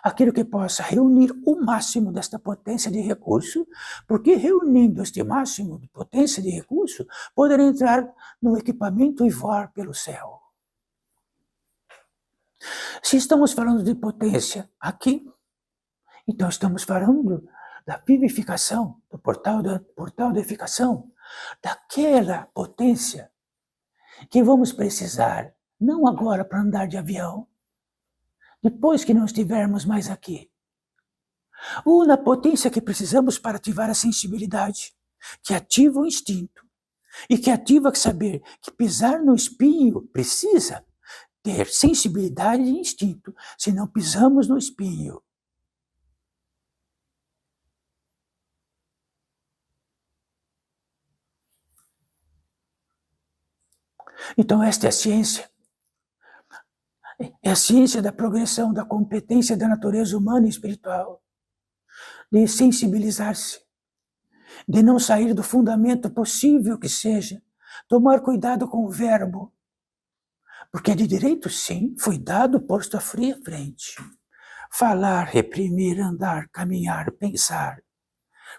aquilo que possa reunir o máximo desta potência de recurso, porque reunindo este máximo de potência de recurso, poderá entrar no equipamento e voar pelo céu. Se estamos falando de potência aqui, então estamos falando da vivificação, do portal da edificação, daquela potência que vamos precisar, não agora para andar de avião, depois que não estivermos mais aqui, ou na potência que precisamos para ativar a sensibilidade, que ativa o instinto, e que ativa saber que pisar no espinho precisa ter sensibilidade e instinto, se não pisamos no espinho. Então esta é a ciência. É a ciência da progressão, da competência da natureza humana e espiritual, de sensibilizar-se, de não sair do fundamento possível que seja, tomar cuidado com o verbo, porque de direito, sim, foi dado posto à fria frente. Falar, reprimir, andar, caminhar, pensar,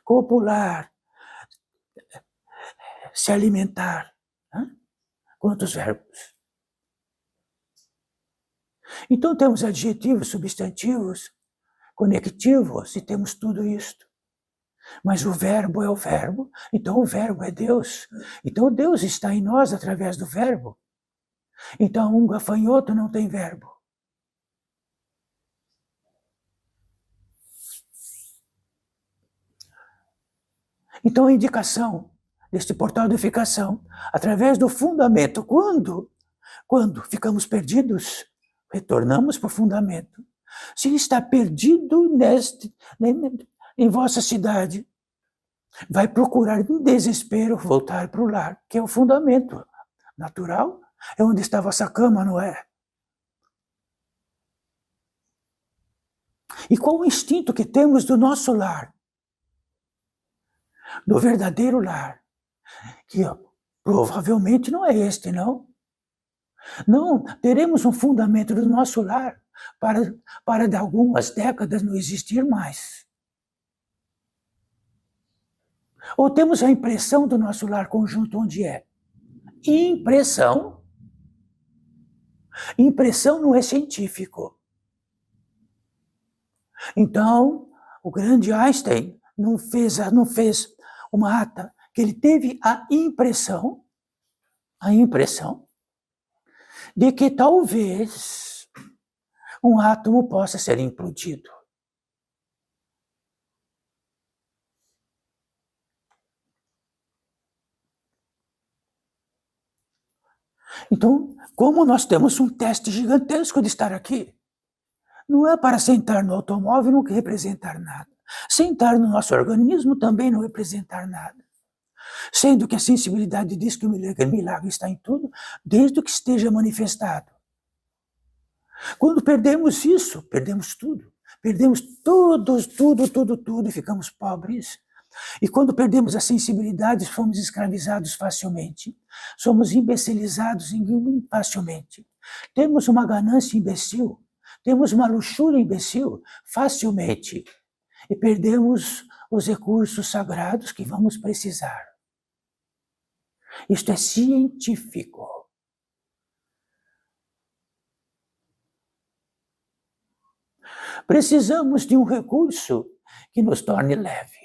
copular, se alimentar. Quantos verbos? Então temos adjetivos, substantivos, conectivos, e temos tudo isto. Mas o verbo é o verbo, então o verbo é Deus. Então Deus está em nós através do verbo. Então um gafanhoto não tem verbo. Então a indicação deste portal de edificação, através do fundamento, quando ficamos perdidos, retornamos para o fundamento. Se está perdido em vossa cidade, vai procurar em desespero voltar para o lar, que é o fundamento natural, é onde está a vossa cama, não é? E qual o instinto que temos do nosso lar? Do verdadeiro lar, que provavelmente não é este, não. Não, teremos um fundamento do nosso lar para de algumas décadas não existir mais. Ou temos a impressão do nosso lar conjunto onde é? Impressão. Impressão não é científico. Então, o grande Einstein não fez uma ata, que ele teve a impressão de que talvez um átomo possa ser implodido. Então, como nós temos um teste gigantesco de estar aqui, Não é para sentar no automóvel não representar nada. Sentar no nosso organismo também não representar nada. Sendo que a sensibilidade diz que o milagre está em tudo, desde que esteja manifestado. Quando perdemos isso, perdemos tudo. Perdemos tudo e ficamos pobres. E quando perdemos a sensibilidade, somos escravizados facilmente. Somos imbecilizados facilmente. Temos uma ganância imbecil. Temos uma luxúria imbecil facilmente. E perdemos os recursos sagrados que vamos precisar. Isto é científico. Precisamos de um recurso que nos torne leve.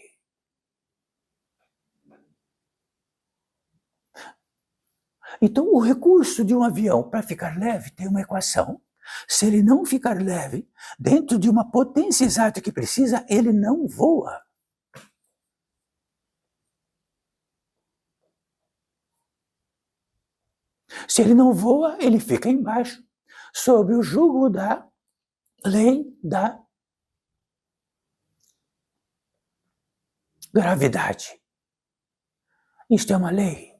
Então, o recurso de um avião para ficar leve tem uma equação. Se ele não ficar leve, dentro de uma potência exata que precisa, ele não voa. Se ele não voa, ele fica embaixo, sob o jugo da lei da gravidade. Isto é uma lei.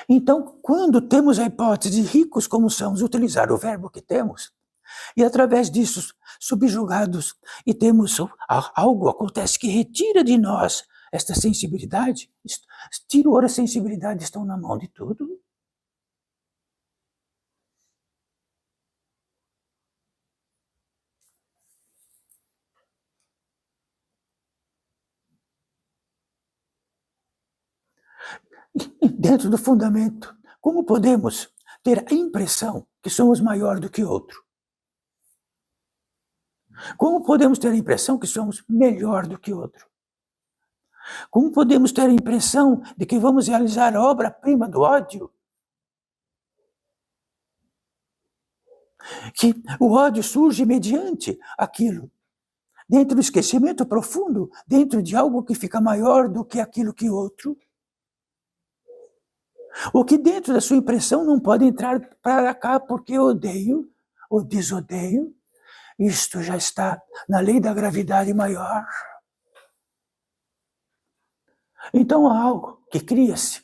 Então, quando temos a hipótese de ricos como somos, utilizar o verbo que temos, e através disso subjugados, e temos algo acontece que retira de nós esta sensibilidade, tirou a sensibilidade, estão na mão de tudo. Dentro do fundamento, como podemos ter a impressão que somos maior do que outro? Como podemos ter a impressão que somos melhor do que outro? Como podemos ter a impressão de que vamos realizar a obra-prima do ódio? Que o ódio surge mediante aquilo, dentro do esquecimento profundo, dentro de algo que fica maior do que aquilo que outro. O que dentro da sua impressão não pode entrar para cá porque eu odeio ou desodeio. Isto já está na lei da gravidade maior. Então há algo que cria-se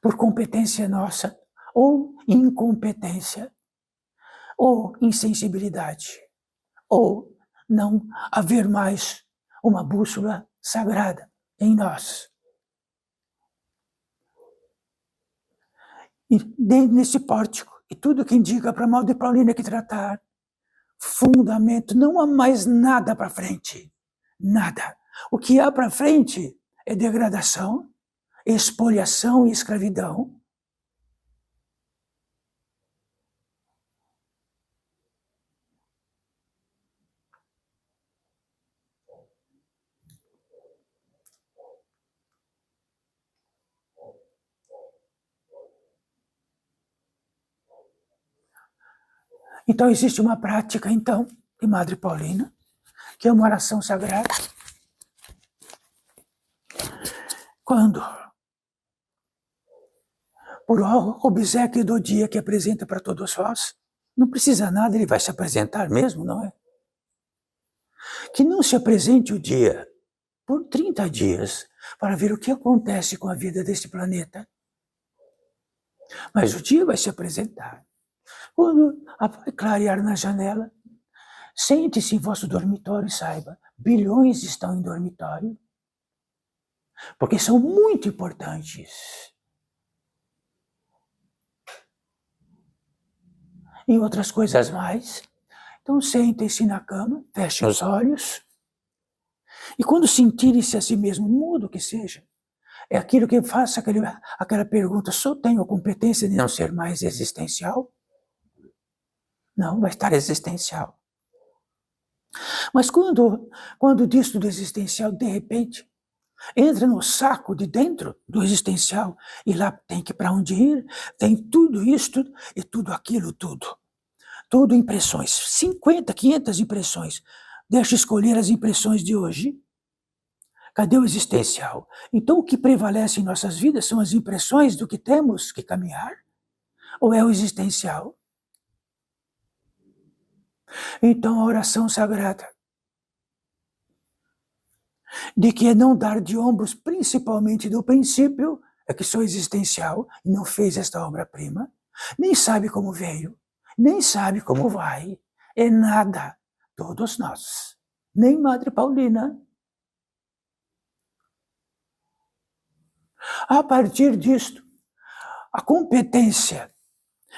por competência nossa, ou incompetência, ou insensibilidade, ou não haver mais uma bússola sagrada em nós. E dentro desse pórtico, e tudo que indica para Madre Paulina que tratar, fundamento, não há mais nada para frente. Nada. O que há para frente é degradação, expoliação e escravidão. Então existe uma prática, então, de Madre Paulina, que é uma oração sagrada. Quando, por obséquio do dia que apresenta para todos vós, não precisa nada, ele vai se apresentar mesmo, não é? Que não se apresente o dia por 30 dias para ver o que acontece com a vida deste planeta. Mas o dia vai se apresentar. Quando vai clarear na janela, sente-se em vosso dormitório e saiba, bilhões estão em dormitório, porque são muito importantes. E outras coisas mais. Então sentem-se na cama, fechem os olhos, e quando sentirem-se a si mesmo, mudo que seja, é aquilo que faça aquela pergunta, só tenho a competência de não ser mais existencial? Não, vai estar existencial. Mas quando diz do existencial, de repente, entra no saco de dentro do existencial, e lá tem que para onde ir, tem tudo isto e tudo aquilo, tudo impressões, 50, 500 impressões. Deixa escolher as impressões de hoje. Cadê o existencial? Então o que prevalece em nossas vidas são as impressões do que temos que caminhar? Ou é o existencial? Então a oração sagrada, de que é não dar de ombros, principalmente do princípio, é que sou existencial e não fez esta obra-prima, nem sabe como veio, nem sabe como vai, é nada, todos nós, nem Madre Paulina. A partir disto, a competência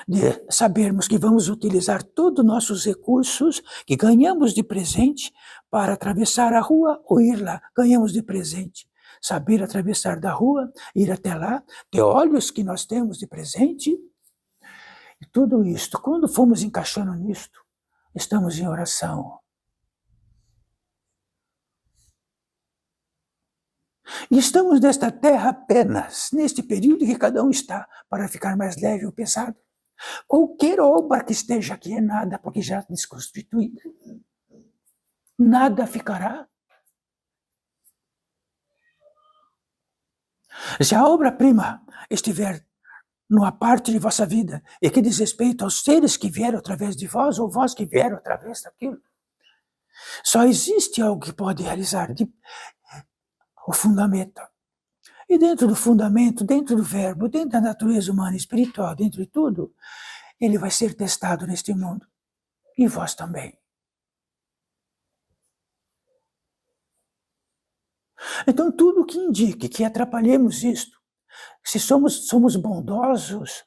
de sabermos que vamos utilizar todos os nossos recursos que ganhamos de presente para atravessar a rua ou ir lá. Ganhamos de presente. Saber atravessar da rua, ir até lá, ter olhos que nós temos de presente. E tudo isto, quando fomos encaixando nisto, estamos em oração. E estamos nesta terra apenas, neste período que cada um está, para ficar mais leve ou pesado. Qualquer obra que esteja aqui é nada, porque já desconstituída. Nada ficará. Se a obra-prima estiver numa parte de vossa vida e que diz respeito aos seres que vieram através de vós ou vós que vieram através daquilo, só existe algo que pode realizar o fundamento. E dentro do fundamento, dentro do verbo, dentro da natureza humana e espiritual, dentro de tudo, ele vai ser testado neste mundo. E vós também. Então, tudo que indique que atrapalhemos isto, se somos bondosos,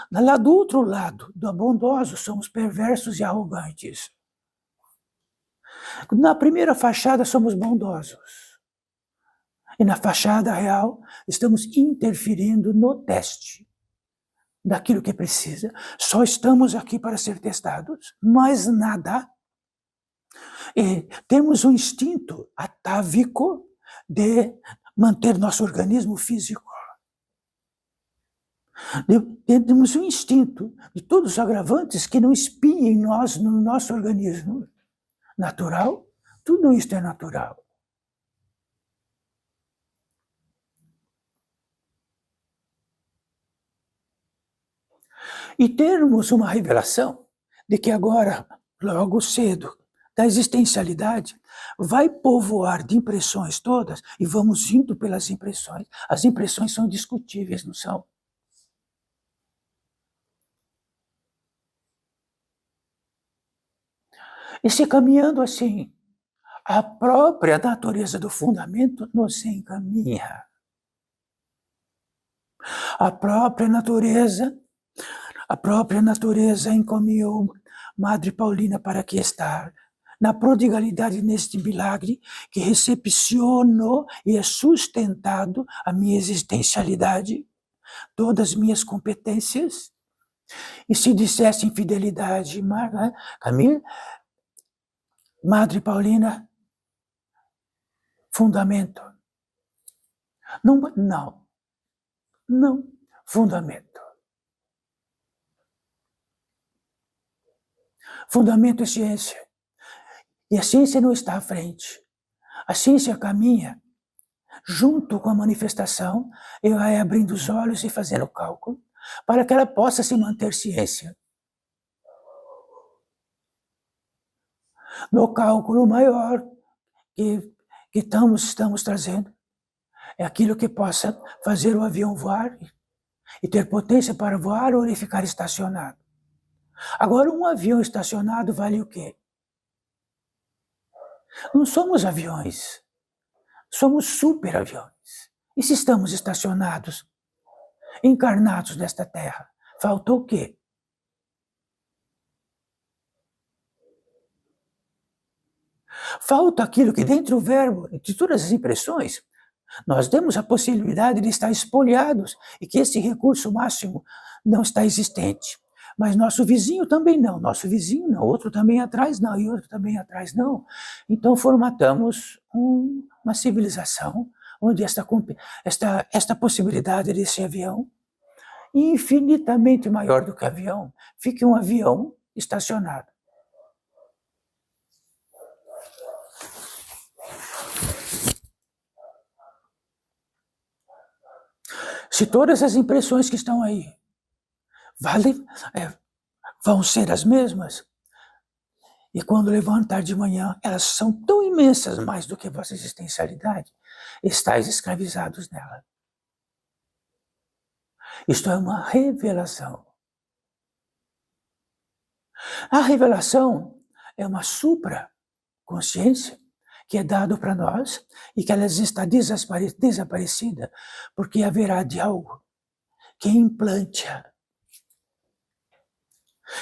lá do outro lado, do bondoso, somos perversos e arrogantes. Na primeira fachada, somos bondosos. E na fachada real, estamos interferindo no teste daquilo que precisa. Só estamos aqui para ser testados, mais nada. E temos um instinto atávico de manter nosso organismo físico. Temos um instinto de todos os agravantes que não espiem em nós, no nosso organismo natural. Tudo isto é natural. E termos uma revelação de que agora, logo cedo, da existencialidade, vai povoar de impressões todas e vamos indo pelas impressões. As impressões são discutíveis, não são? E se caminhando assim, a própria natureza do fundamento nos encaminha. A própria natureza encaminhou Madre Paulina para aqui estar, na prodigalidade neste milagre que recepciono e é sustentado a minha existencialidade, todas as minhas competências. E se dissesse infidelidade, Camila, Madre Paulina, fundamento. Não, fundamento. Fundamento é ciência. E a ciência não está à frente. A ciência caminha junto com a manifestação e vai abrindo os olhos e fazendo cálculo para que ela possa se manter ciência. No cálculo maior que estamos trazendo é aquilo que possa fazer o avião voar e ter potência para voar ou ele ficar estacionado. Agora, um avião estacionado vale o quê? Não somos aviões, somos superaviões. E se estamos estacionados, encarnados nesta terra, falta o quê? Falta aquilo que dentro do verbo, de todas as impressões, nós temos a possibilidade de estar espoliados e que esse recurso máximo não está existente. Mas nosso vizinho também não, outro também atrás não, e outro também atrás não. Então formatamos uma civilização onde esta possibilidade desse avião, infinitamente maior do que avião, fique um avião estacionado. Se todas as impressões que estão aí vão ser as mesmas, E quando levantar de manhã, elas são tão imensas mais do que a vossa existencialidade, estáis escravizados nela. Isto é uma revelação. A revelação é uma supra-consciência que é dado para nós e que ela está desaparecida porque haverá de algo que implante-a.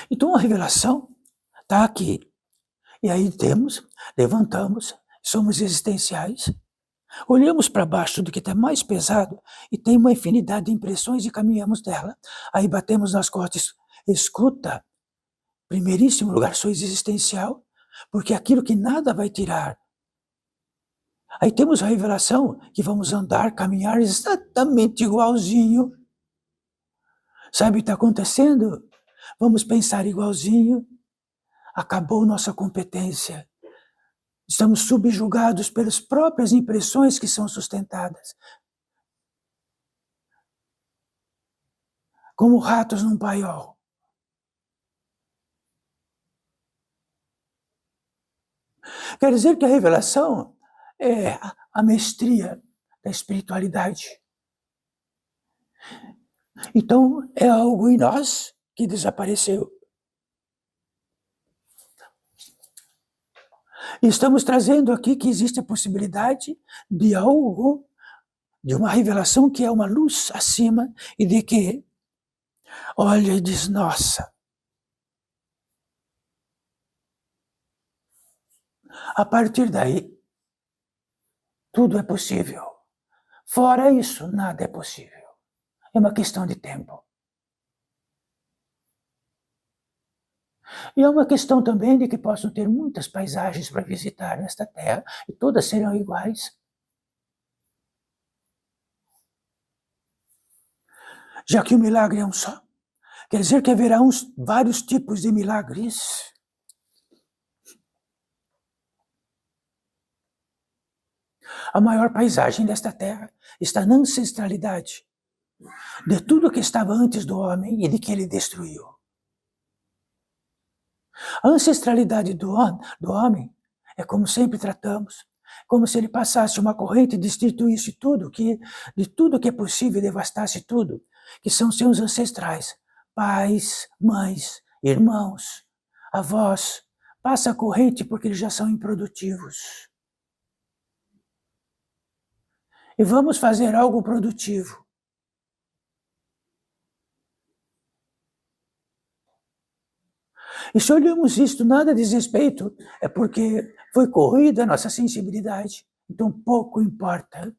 Então a revelação está aqui. E aí levantamos, somos existenciais, olhamos para baixo do que está mais pesado e tem uma infinidade de impressões e caminhamos dela. Aí batemos nas costas, escuta, primeiríssimo lugar, sou existencial, porque aquilo que nada vai tirar. Aí temos a revelação que vamos andar, caminhar exatamente igualzinho. Sabe o que está acontecendo? Vamos pensar igualzinho. Acabou nossa competência. Estamos subjugados pelas próprias impressões que são sustentadas. Como ratos num paiol. Quer dizer que a revelação é a mestria da espiritualidade. Então, é algo em nós que desapareceu. E estamos trazendo aqui que existe a possibilidade de algo, de uma revelação que é uma luz acima e de que olha e diz, nossa, a partir daí, tudo é possível. Fora isso, nada é possível. É uma questão de tempo. E é uma questão também de que possam ter muitas paisagens para visitar nesta terra, e todas serão iguais. Já que o milagre é um só, quer dizer que haverá vários tipos de milagres. A maior paisagem desta terra está na ancestralidade de tudo que estava antes do homem e de que ele destruiu. A ancestralidade do homem é como sempre tratamos, como se ele passasse uma corrente e destituísse de tudo que é possível e devastasse tudo, que são seus ancestrais, pais, mães, irmãos, avós. Passa a corrente porque eles já são improdutivos. E vamos fazer algo produtivo. E se olhamos isto, nada diz respeito, é porque foi corroída a nossa sensibilidade. Então pouco importa.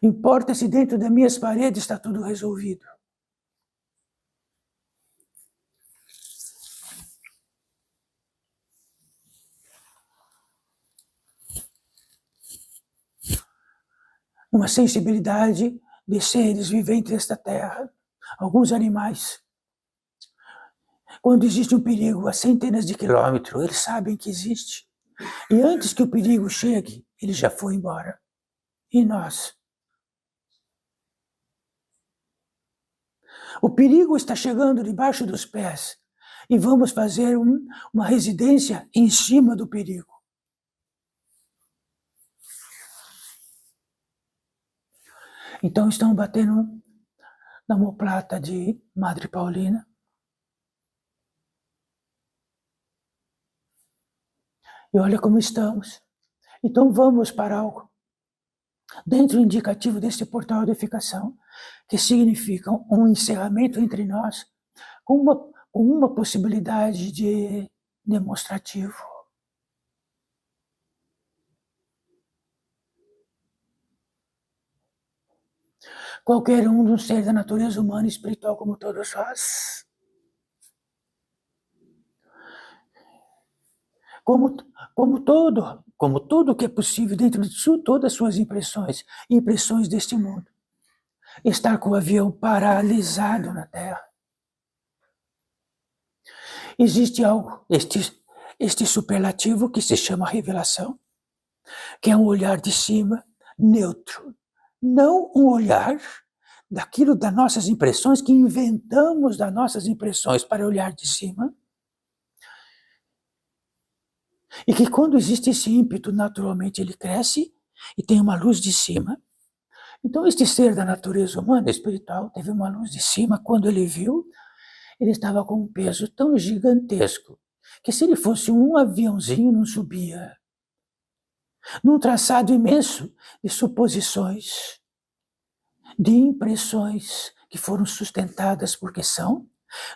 Importa se dentro das minhas paredes está tudo resolvido. Uma sensibilidade de seres viventes desta terra, alguns animais. Quando existe um perigo a centenas de quilômetros, eles sabem que existe. E antes que o perigo chegue, ele já foi embora. E nós? O perigo está chegando debaixo dos pés e vamos fazer uma residência em cima do perigo. Então estão batendo na omoplata de Madre Paulina. E olha como estamos. Então vamos para algo dentro do indicativo desse portal de edificação, que significa um encerramento entre nós com uma possibilidade de demonstrativo. Qualquer um ser da natureza humana e espiritual como todos nós. Como tudo que é possível dentro de todas as suas impressões deste mundo. Estar com o avião paralisado na Terra. Existe algo, este superlativo que se chama revelação, que é um olhar de cima, neutro. Não um olhar daquilo das nossas impressões, que inventamos das nossas impressões para olhar de cima, E que quando existe esse ímpeto, naturalmente ele cresce e tem uma luz de cima. Então este ser da natureza humana, espiritual, teve uma luz de cima. Quando ele viu, ele estava com um peso tão gigantesco que se ele fosse um aviãozinho não subia. Num traçado imenso de suposições, de impressões que foram sustentadas porque são,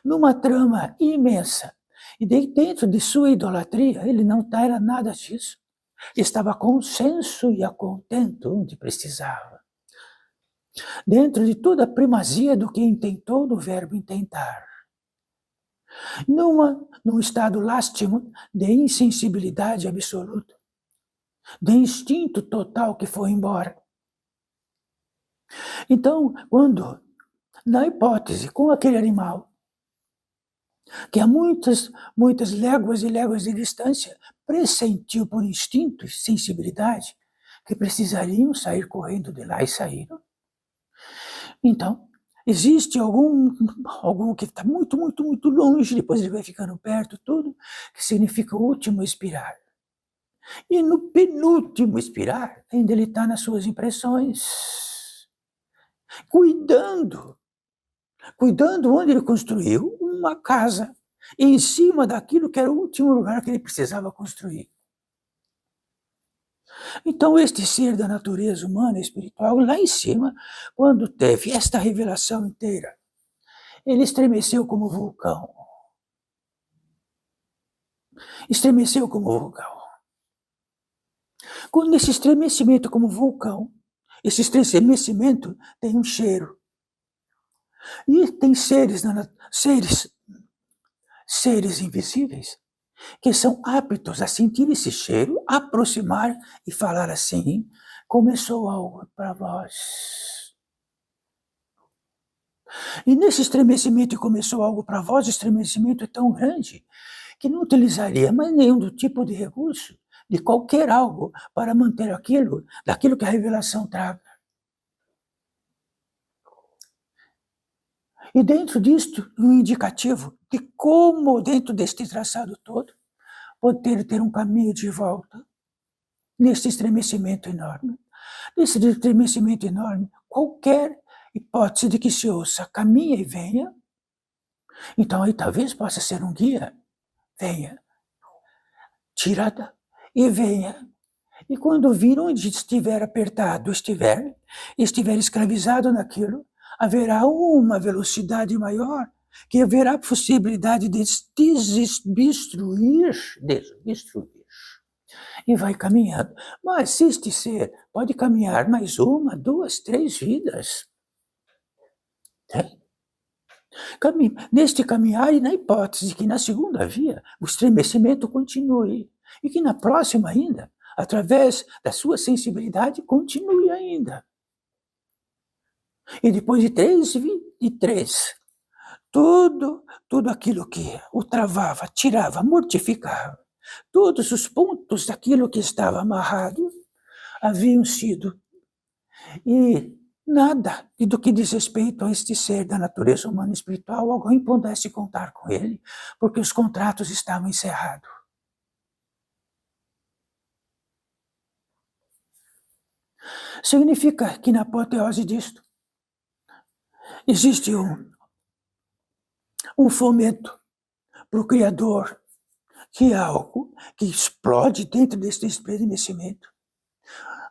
numa trama imensa. E dentro de sua idolatria, ele não era nada disso. Estava com senso e a contento onde precisava. Dentro de toda a primazia do que intentou do verbo intentar. Num estado lástimo de insensibilidade absoluta, de instinto total que foi embora. Então, quando, na hipótese, com aquele animal, que a muitas léguas e léguas de distância pressentiu por instinto e sensibilidade que precisariam sair correndo de lá e saíram. Então, existe algum que está muito, muito, muito longe, depois ele vai ficando perto, tudo, que significa o último expirar. E no penúltimo expirar, ainda ele está nas suas impressões, cuidando onde ele construiu uma casa, em cima daquilo que era o último lugar que ele precisava construir. Então, este ser da natureza humana e espiritual, lá em cima, quando teve esta revelação inteira, ele estremeceu como vulcão. Estremeceu como vulcão. Quando esse estremecimento como vulcão, esse estremecimento tem um cheiro. E tem seres invisíveis que são aptos a sentir esse cheiro, aproximar e falar assim: começou algo para vós. E nesse estremecimento, começou algo para vós, o estremecimento é tão grande que não utilizaria mais nenhum do tipo de recurso, de qualquer algo, para manter daquilo que a revelação traga. E dentro disto, um indicativo de como, dentro deste traçado todo, poder ter um caminho de volta neste estremecimento enorme. Nesse estremecimento enorme, qualquer hipótese de que se ouça caminha e venha, então aí talvez possa ser um guia. Venha, tirada e venha. E quando vir onde estiver apertado, estiver escravizado naquilo, haverá uma velocidade maior, que haverá possibilidade de destruir, e vai caminhando. Mas se este ser pode caminhar mais 1, 2, 3 vidas, neste caminhar e na hipótese que na segunda via o estremecimento continue, e que na próxima ainda, através da sua sensibilidade, continue ainda. E depois de 3, tudo aquilo que o travava, tirava, mortificava, todos os pontos daquilo que estava amarrado haviam sido. E nada do que diz respeito a este ser da natureza humana e espiritual, alguém pudesse contar com ele, porque os contratos estavam encerrados. Significa que na apoteose disto, existe um fomento para o Criador, que é algo que explode dentro deste estremecimento.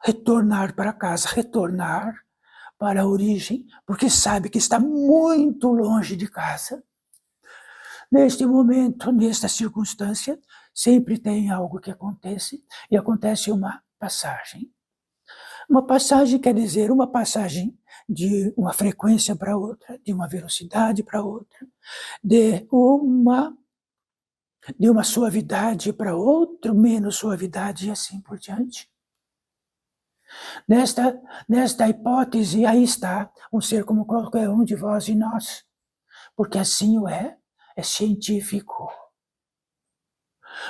Retornar para casa, retornar para a origem, porque sabe que está muito longe de casa. Neste momento, nesta circunstância, sempre tem algo que acontece, e acontece uma passagem. Uma passagem quer dizer uma passagem de uma frequência para outra, de uma velocidade para outra, de uma suavidade para outra, menos suavidade e assim por diante. Nesta hipótese, aí está um ser como qualquer um de vós e nós, porque assim o é científico.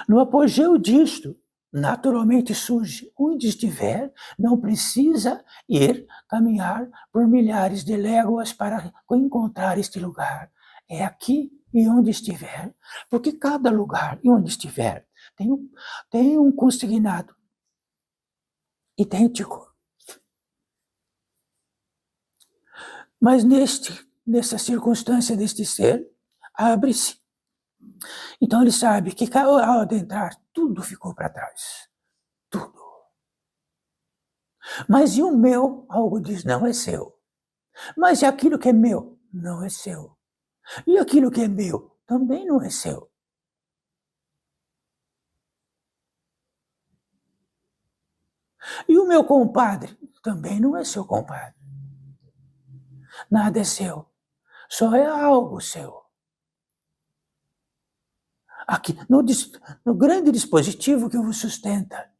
No apogeu disto, naturalmente surge, onde estiver, não precisa ir caminhar por milhares de léguas para encontrar este lugar. É aqui e onde estiver, porque cada lugar e onde estiver tem um consignado idêntico. Mas nessa circunstância deste ser, abre-se. Então ele sabe que ao adentrar, tudo ficou para trás. Tudo. Mas e o meu? Algo diz, não é seu. Mas e aquilo que é meu? Não é seu. E aquilo que é meu? Também não é seu. E o meu compadre? Também não é seu compadre. Nada é seu. Só é algo seu. Aqui, no grande dispositivo que vos sustenta.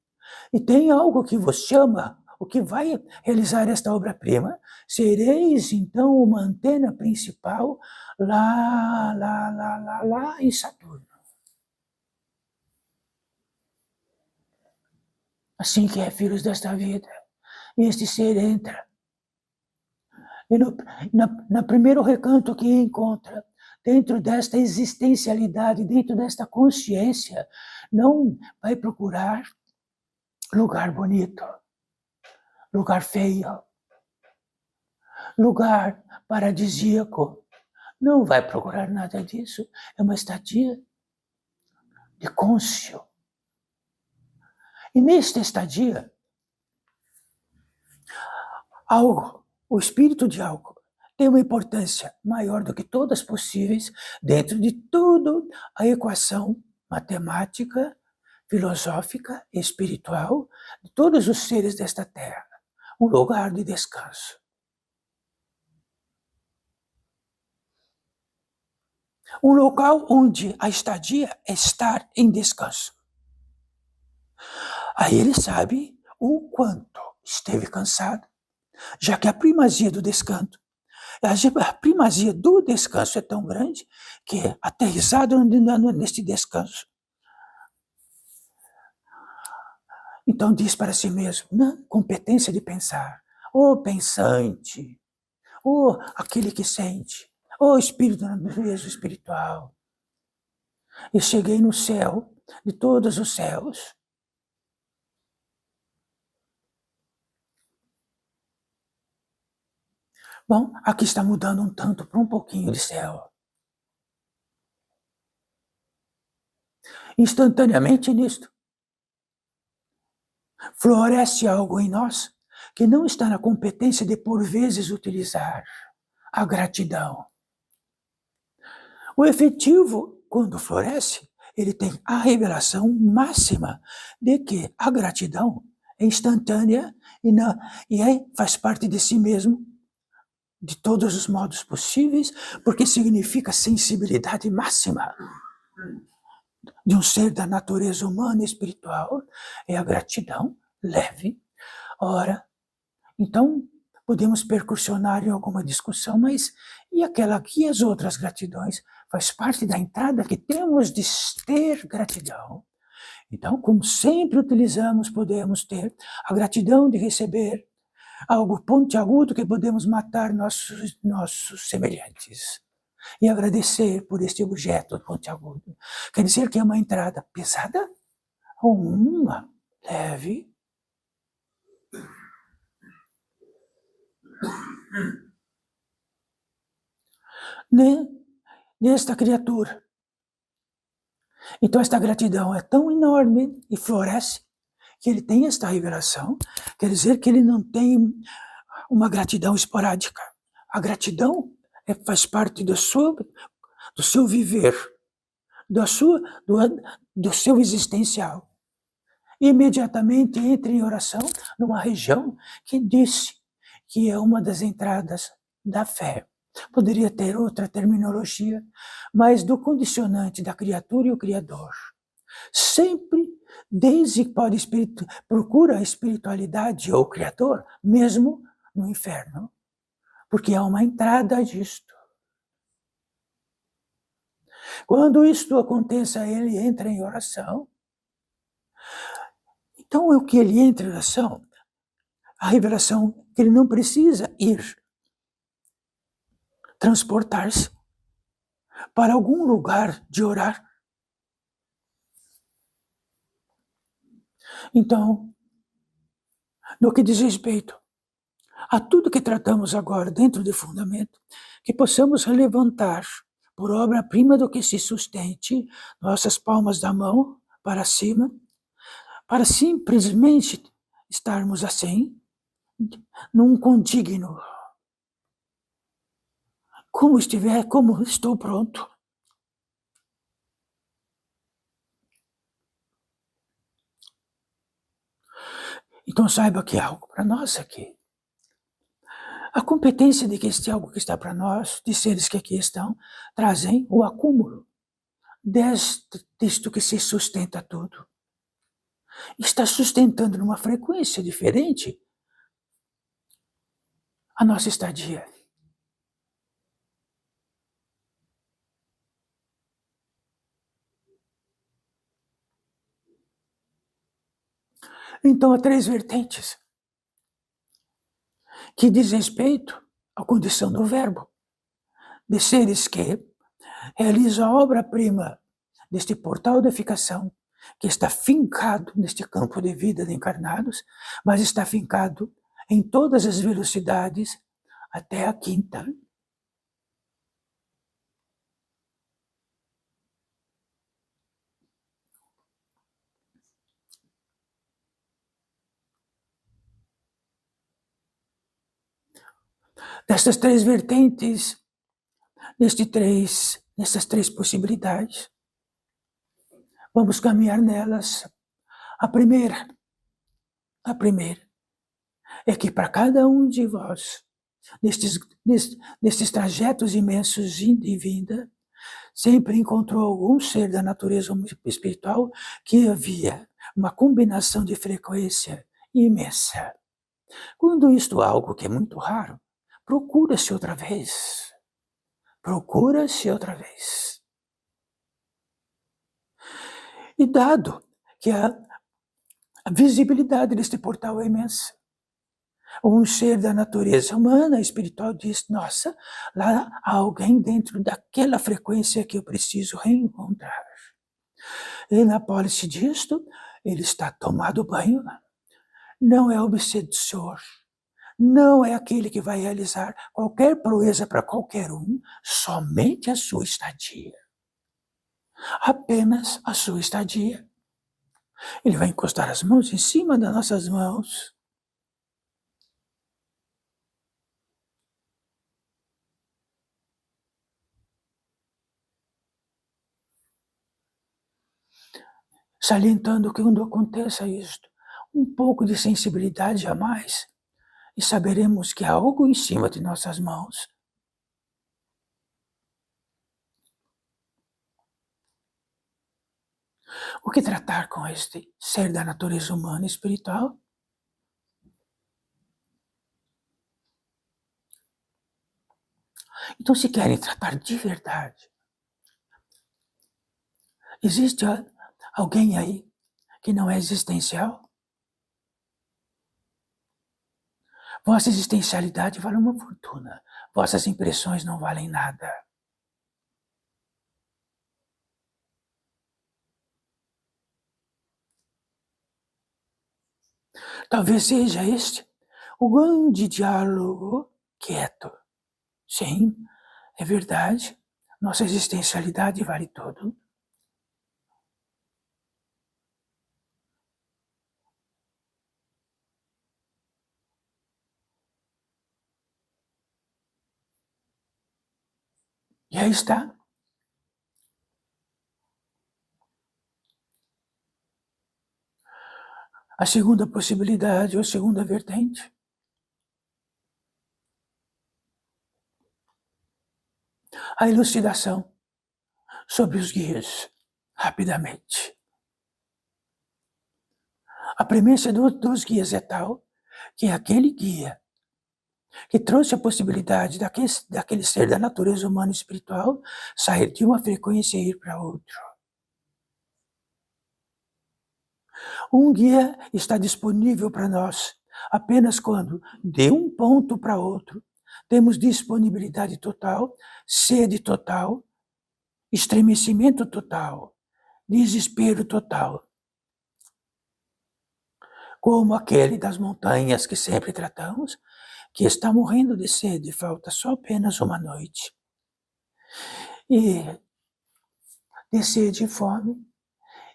E tem algo que vos chama, o que vai realizar esta obra-prima. Sereis, então, uma antena principal lá em Saturno. Assim que é, filhos desta vida. E este ser entra. E no primeiro recanto que encontra, dentro desta existencialidade, dentro desta consciência, não vai procurar lugar bonito, lugar feio, lugar paradisíaco. Não vai procurar nada disso. É uma estadia de cônscio. E nesta estadia, o espírito de algo tem uma importância maior do que todas possíveis dentro de toda a equação matemática, filosófica, espiritual de todos os seres desta terra. Um lugar de descanso. Um local onde a estadia é estar em descanso. Aí ele sabe o quanto esteve cansado, já que a primazia do descanso é tão grande que é aterrissado neste descanso. Então diz para si mesmo, na competência de pensar, pensante, aquele que sente, espírito da natureza espiritual. Eu cheguei no céu, de todos os céus. Bom, aqui está mudando um tanto para um pouquinho de céu. Instantaneamente nisto, floresce algo em nós que não está na competência de, por vezes, utilizar a gratidão. O efetivo, quando floresce, ele tem a revelação máxima de que a gratidão é instantânea e faz parte de si mesmo de todos os modos possíveis, porque significa sensibilidade máxima de um ser da natureza humana e espiritual, é a gratidão leve. Ora, então, podemos percursionar em alguma discussão, mas e aquela aqui, as outras gratidões? Faz parte da entrada que temos de ter gratidão. Então, como sempre utilizamos, podemos ter a gratidão de receber algo pontiagudo que podemos matar nossos semelhantes. E agradecer por este objeto pontiagudo. Quer dizer que é uma entrada pesada ou uma leve. Nesta criatura. Então esta gratidão é tão enorme e floresce que ele tem esta revelação. Quer dizer que ele não tem uma gratidão esporádica. A gratidão faz parte do seu viver, do seu existencial. Imediatamente entra em oração numa região que disse que é uma das entradas da fé. Poderia ter outra terminologia, mas do condicionante da criatura e o Criador. Sempre, desde que procura a espiritualidade ou o Criador, mesmo no inferno, porque há uma entrada disto. Quando isto aconteça, ele entra em oração. Então, o que ele entra em oração? A revelação que ele não precisa ir transportar-se para algum lugar de orar. Então, no que diz respeito a tudo que tratamos agora dentro do fundamento, que possamos levantar por obra-prima do que se sustente nossas palmas da mão para cima, para simplesmente estarmos assim, num contíguo, como estou pronto. Então saiba que é algo para nós aqui. A competência de que este algo que está para nós, de seres que aqui estão, trazem o acúmulo disto que se sustenta tudo. Está sustentando numa frequência diferente a nossa estadia. Então há três vertentes que diz respeito à condição do verbo, de seres que realizam a obra-prima deste portal de edificação, que está fincado neste campo de vida de encarnados, mas está fincado em todas as velocidades até a quinta. Destas três vertentes, nessas três possibilidades, vamos caminhar nelas. A primeira é que para cada um de vós, nestes trajetos imensos de vida, sempre encontrou algum ser da natureza espiritual que havia uma combinação de frequência imensa. Quando isto é algo que é muito raro, procura-se outra vez. Procura-se outra vez. E dado que a visibilidade deste portal é imensa, um ser da natureza humana, espiritual, diz, nossa, lá há alguém dentro daquela frequência que eu preciso reencontrar. E na pólice disto, ele está tomado banho, não é obsessor, não é aquele que vai realizar qualquer proeza para qualquer um, somente a sua estadia. Apenas a sua estadia. Ele vai encostar as mãos em cima das nossas mãos. Salientando que quando aconteça isto, um pouco de sensibilidade a mais, e saberemos que há algo em cima de nossas mãos. O que tratar com este ser da natureza humana e espiritual? Então, se querem tratar de verdade, existe alguém aí que não é existencial? Vossa existencialidade vale uma fortuna. Vossas impressões não valem nada. Talvez seja este o grande diálogo quieto. Sim, é verdade. Nossa existencialidade vale tudo. E aí está. A segunda possibilidade, ou a segunda vertente, a elucidação sobre os guias, rapidamente. A premissa dos guias é tal que aquele guia que trouxe a possibilidade daquele ser da natureza humana e espiritual sair de uma frequência e ir para outra. Um guia está disponível para nós apenas quando, de um ponto para outro, temos disponibilidade total, sede total, estremecimento total, desespero total. como aquele das montanhas que sempre tratamos, que está morrendo de sede, falta só apenas uma noite. E de sede e fome,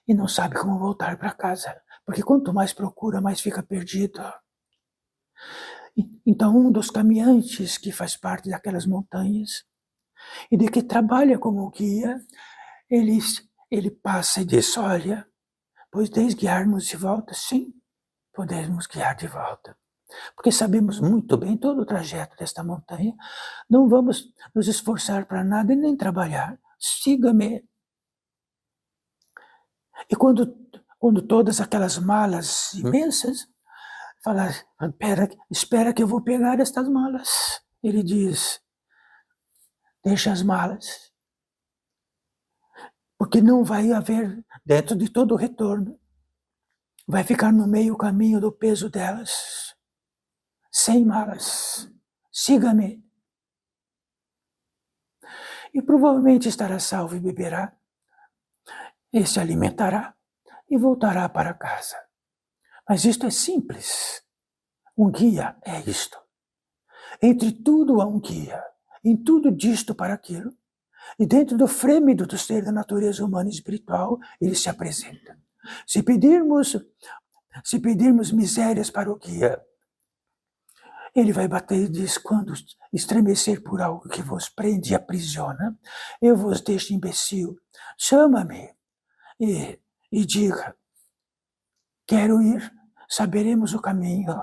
e não sabe como voltar para casa, porque quanto mais procura, mais fica perdido. Então, um dos caminhantes que faz parte daquelas montanhas e de que trabalha como guia, ele passa e diz: olha, podeis guiar-nos de volta? Sim, podemos guiar de volta. Porque sabemos muito bem todo o trajeto desta montanha, não vamos nos esforçar para nada e nem trabalhar. Siga-me. E quando todas aquelas malas imensas, fala: espera que eu vou pegar estas malas. Ele diz: deixa as malas, porque não vai haver, dentro de todo o retorno, vai ficar no meio caminho do peso delas, sem malas. Siga-me. E provavelmente estará salvo e beberá, e se alimentará, e voltará para casa. Mas isto é simples. Um guia é isto. Entre tudo há um guia. Em tudo disto para aquilo. E dentro do frêmido do ser da natureza humana e espiritual, ele se apresenta. Se pedirmos misérias para o guia, ele vai bater e diz: quando estremecer por algo que vos prende e aprisiona, eu vos deixo imbecil. Chama-me e diga: quero ir, saberemos o caminho.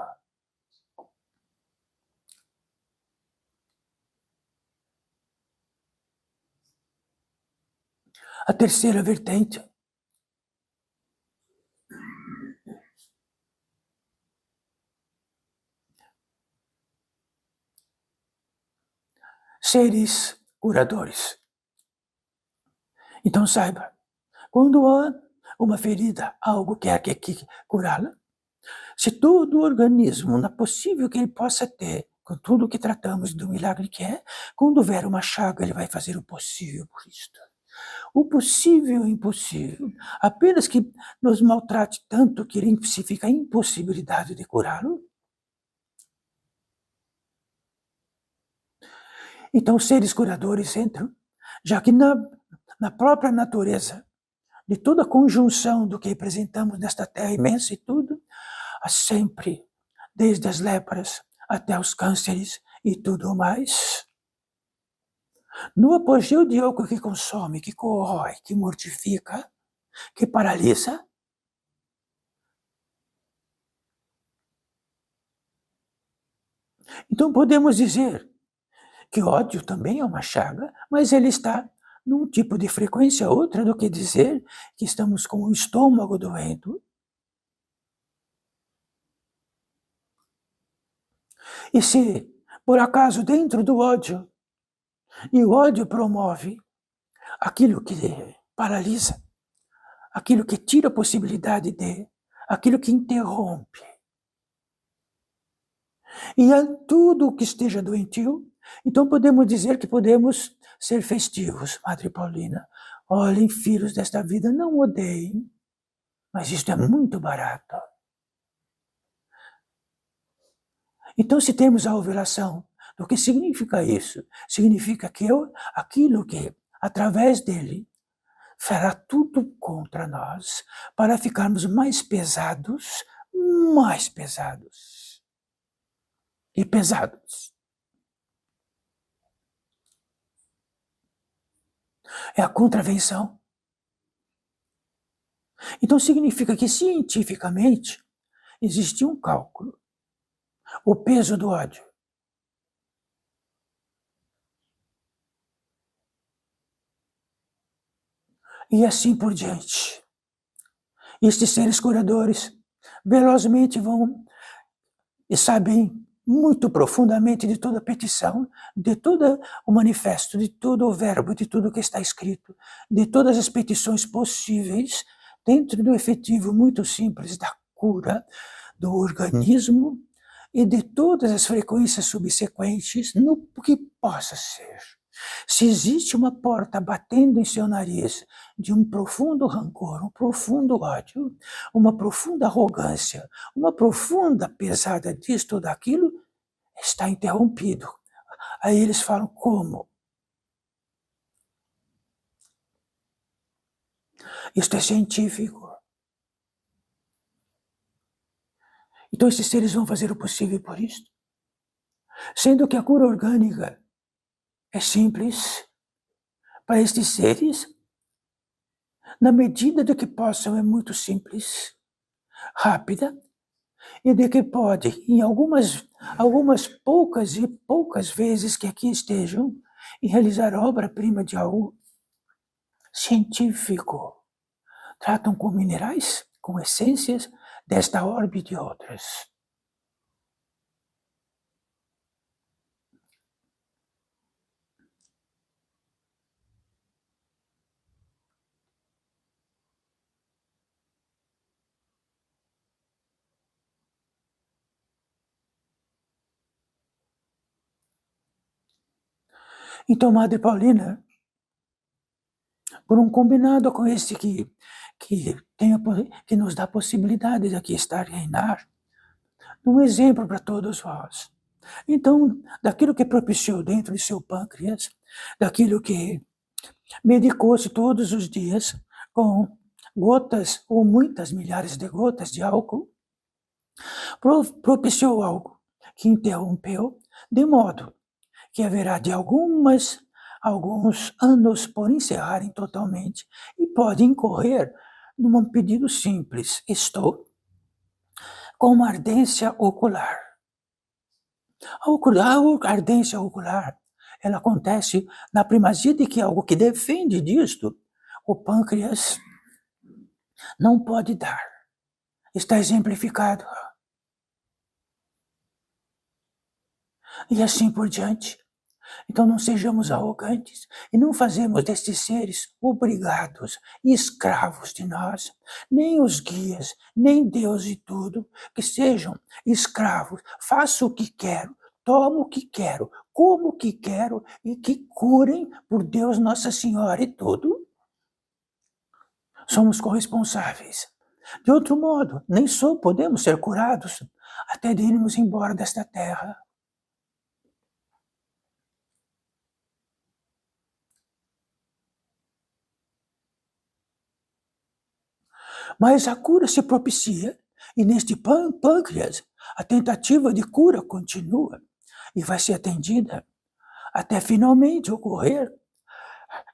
A terceira vertente seres curadores. Então saiba, quando há uma ferida, algo quer que curá-la, se todo o organismo, não é possível que ele possa ter, com tudo o que tratamos do milagre que é, quando houver uma chaga, ele vai fazer o possível por isto. O possível é impossível, apenas que nos maltrate tanto que se fica a impossibilidade de curá-lo. Então, os seres curadores entram, já que na própria natureza de toda a conjunção do que representamos nesta terra imensa e tudo, há sempre, desde as lepras até os cânceres e tudo mais. No apogeu de algo que consome, que corrói, que mortifica, que paralisa, então podemos dizer que ódio também é uma chaga, mas ele está num tipo de frequência outra do que dizer que estamos com o estômago doendo. E se, por acaso, dentro do ódio, e o ódio promove aquilo que paralisa, aquilo que tira a possibilidade de, aquilo que interrompe. E é tudo o que esteja doentio, então podemos dizer que podemos ser festivos, Madre Paulina. Olhem, filhos desta vida, não odeiem, mas isto é muito barato. Então, se temos a revelação do que significa isso, significa que aquilo que, através dele, fará tudo contra nós, para ficarmos mais pesados e pesados. É a contravenção. Então significa que cientificamente existe um cálculo. O peso do ódio. E assim por diante. Estes seres curadores velozmente vão e sabem muito profundamente de toda a petição, de todo o manifesto, de todo o verbo, de tudo que está escrito, de todas as petições possíveis, dentro do efetivo muito simples da cura do organismo e de todas as frequências subsequentes no que possa ser. Se existe uma porta batendo em seu nariz de um profundo rancor, um profundo ódio, uma profunda arrogância, uma profunda pesada disto ou daquilo, está interrompido. Aí eles falam, como? Isto é científico. Então esses seres vão fazer o possível por isto. Sendo que a cura orgânica é simples para estes seres, na medida do que possam, é muito simples, rápida, e de que pode, em algumas poucas vezes que aqui estejam, em realizar obra-prima de algo científico. Tratam com minerais, com essências desta orbe e de outras. Então, Madre Paulina, por um combinado com este que nos dá a possibilidade de aqui estar e reinar, um exemplo para todos vós. Então, daquilo que propiciou dentro de seu pâncreas, daquilo que medicou-se todos os dias com gotas ou muitas milhares de gotas de álcool, propiciou algo que interrompeu, de modo que haverá de alguns anos por encerrarem totalmente e pode incorrer num pedido simples. Estou com uma ardência ocular. A ardência ocular, ela acontece na primazia de que algo que defende disto, o pâncreas não pode dar. Está exemplificado. E assim por diante. Então não sejamos arrogantes e não fazemos destes seres obrigados e escravos de nós, nem os guias, nem Deus e tudo, que sejam escravos. Faço o que quero, tomo o que quero, como o que quero e que curem por Deus Nossa Senhora e tudo. Somos corresponsáveis. De outro modo, nem só podemos ser curados até de irmos embora desta terra. Mas a cura se propicia, e neste pâncreas, a tentativa de cura continua e vai ser atendida até finalmente ocorrer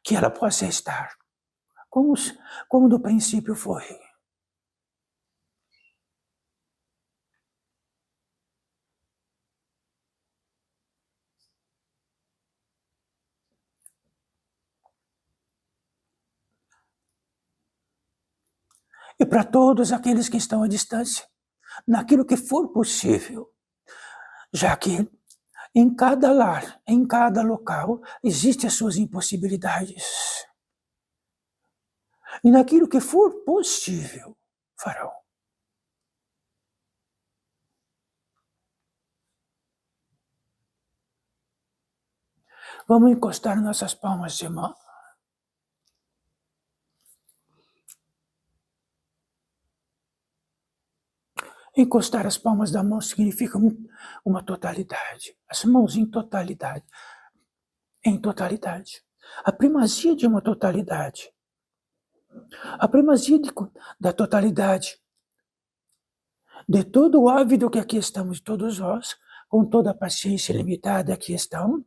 que ela possa estar como no princípio foi. E para todos aqueles que estão à distância, naquilo que for possível, já que em cada lar, em cada local, existem as suas impossibilidades. E naquilo que for possível, farão. Vamos encostar nossas palmas de mão. Encostar as palmas da mão significa uma totalidade. As mãos em totalidade. Em totalidade. A primazia de uma totalidade. A primazia da totalidade. De todo o ávido que aqui estamos, todos nós, com toda a paciência limitada aqui estão,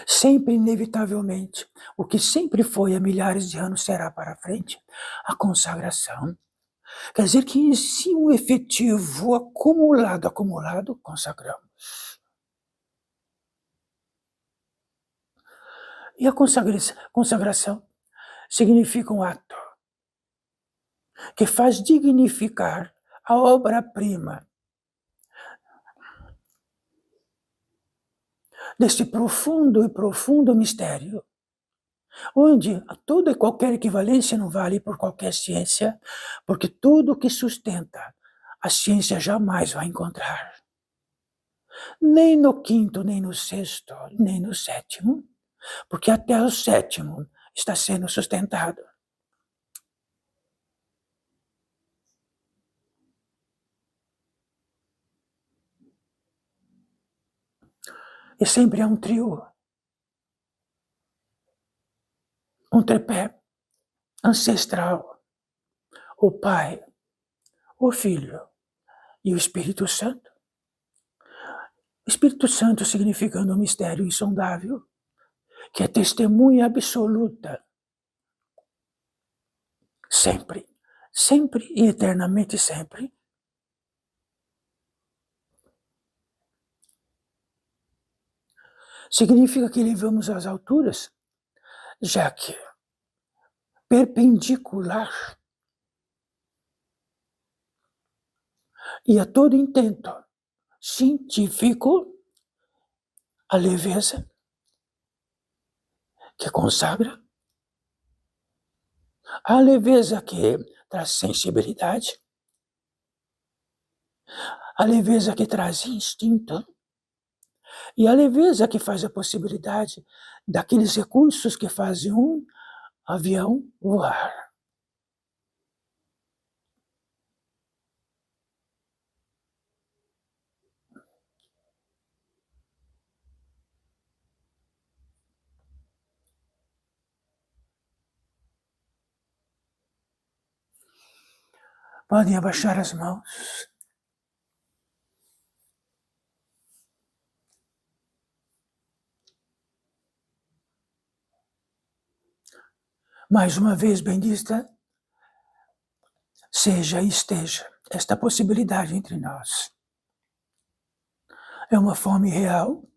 sempre, inevitavelmente, o que sempre foi há milhares de anos será para frente, a consagração. Quer dizer que se um efetivo acumulado, consagramos. E a consagração significa um ato que faz dignificar a obra-prima deste profundo mistério, onde toda e qualquer equivalência não vale por qualquer ciência, porque tudo que sustenta a ciência jamais vai encontrar. nem no quinto, nem no sexto, nem no sétimo, porque até o sétimo está sendo sustentado. E sempre é um trio, um tripé ancestral, o Pai, o Filho e o Espírito Santo. O Espírito Santo significando um mistério insondável, que é testemunha absoluta, sempre, sempre e eternamente sempre. Significa que elevamos às alturas, já que perpendicular e a todo intento científico, a leveza que consagra, a leveza que traz sensibilidade, a leveza que traz instinto, e a leveza que faz a possibilidade daqueles recursos que fazem um avião voar. Podem abaixar as mãos. Mais uma vez, bendita seja e esteja esta possibilidade entre nós. É uma fome real.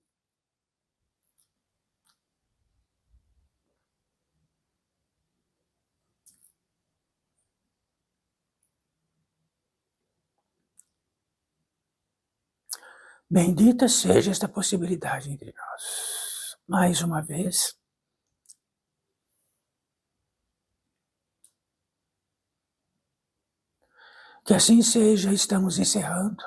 Bendita seja esta possibilidade entre nós. Mais uma vez. Que assim seja, estamos encerrando.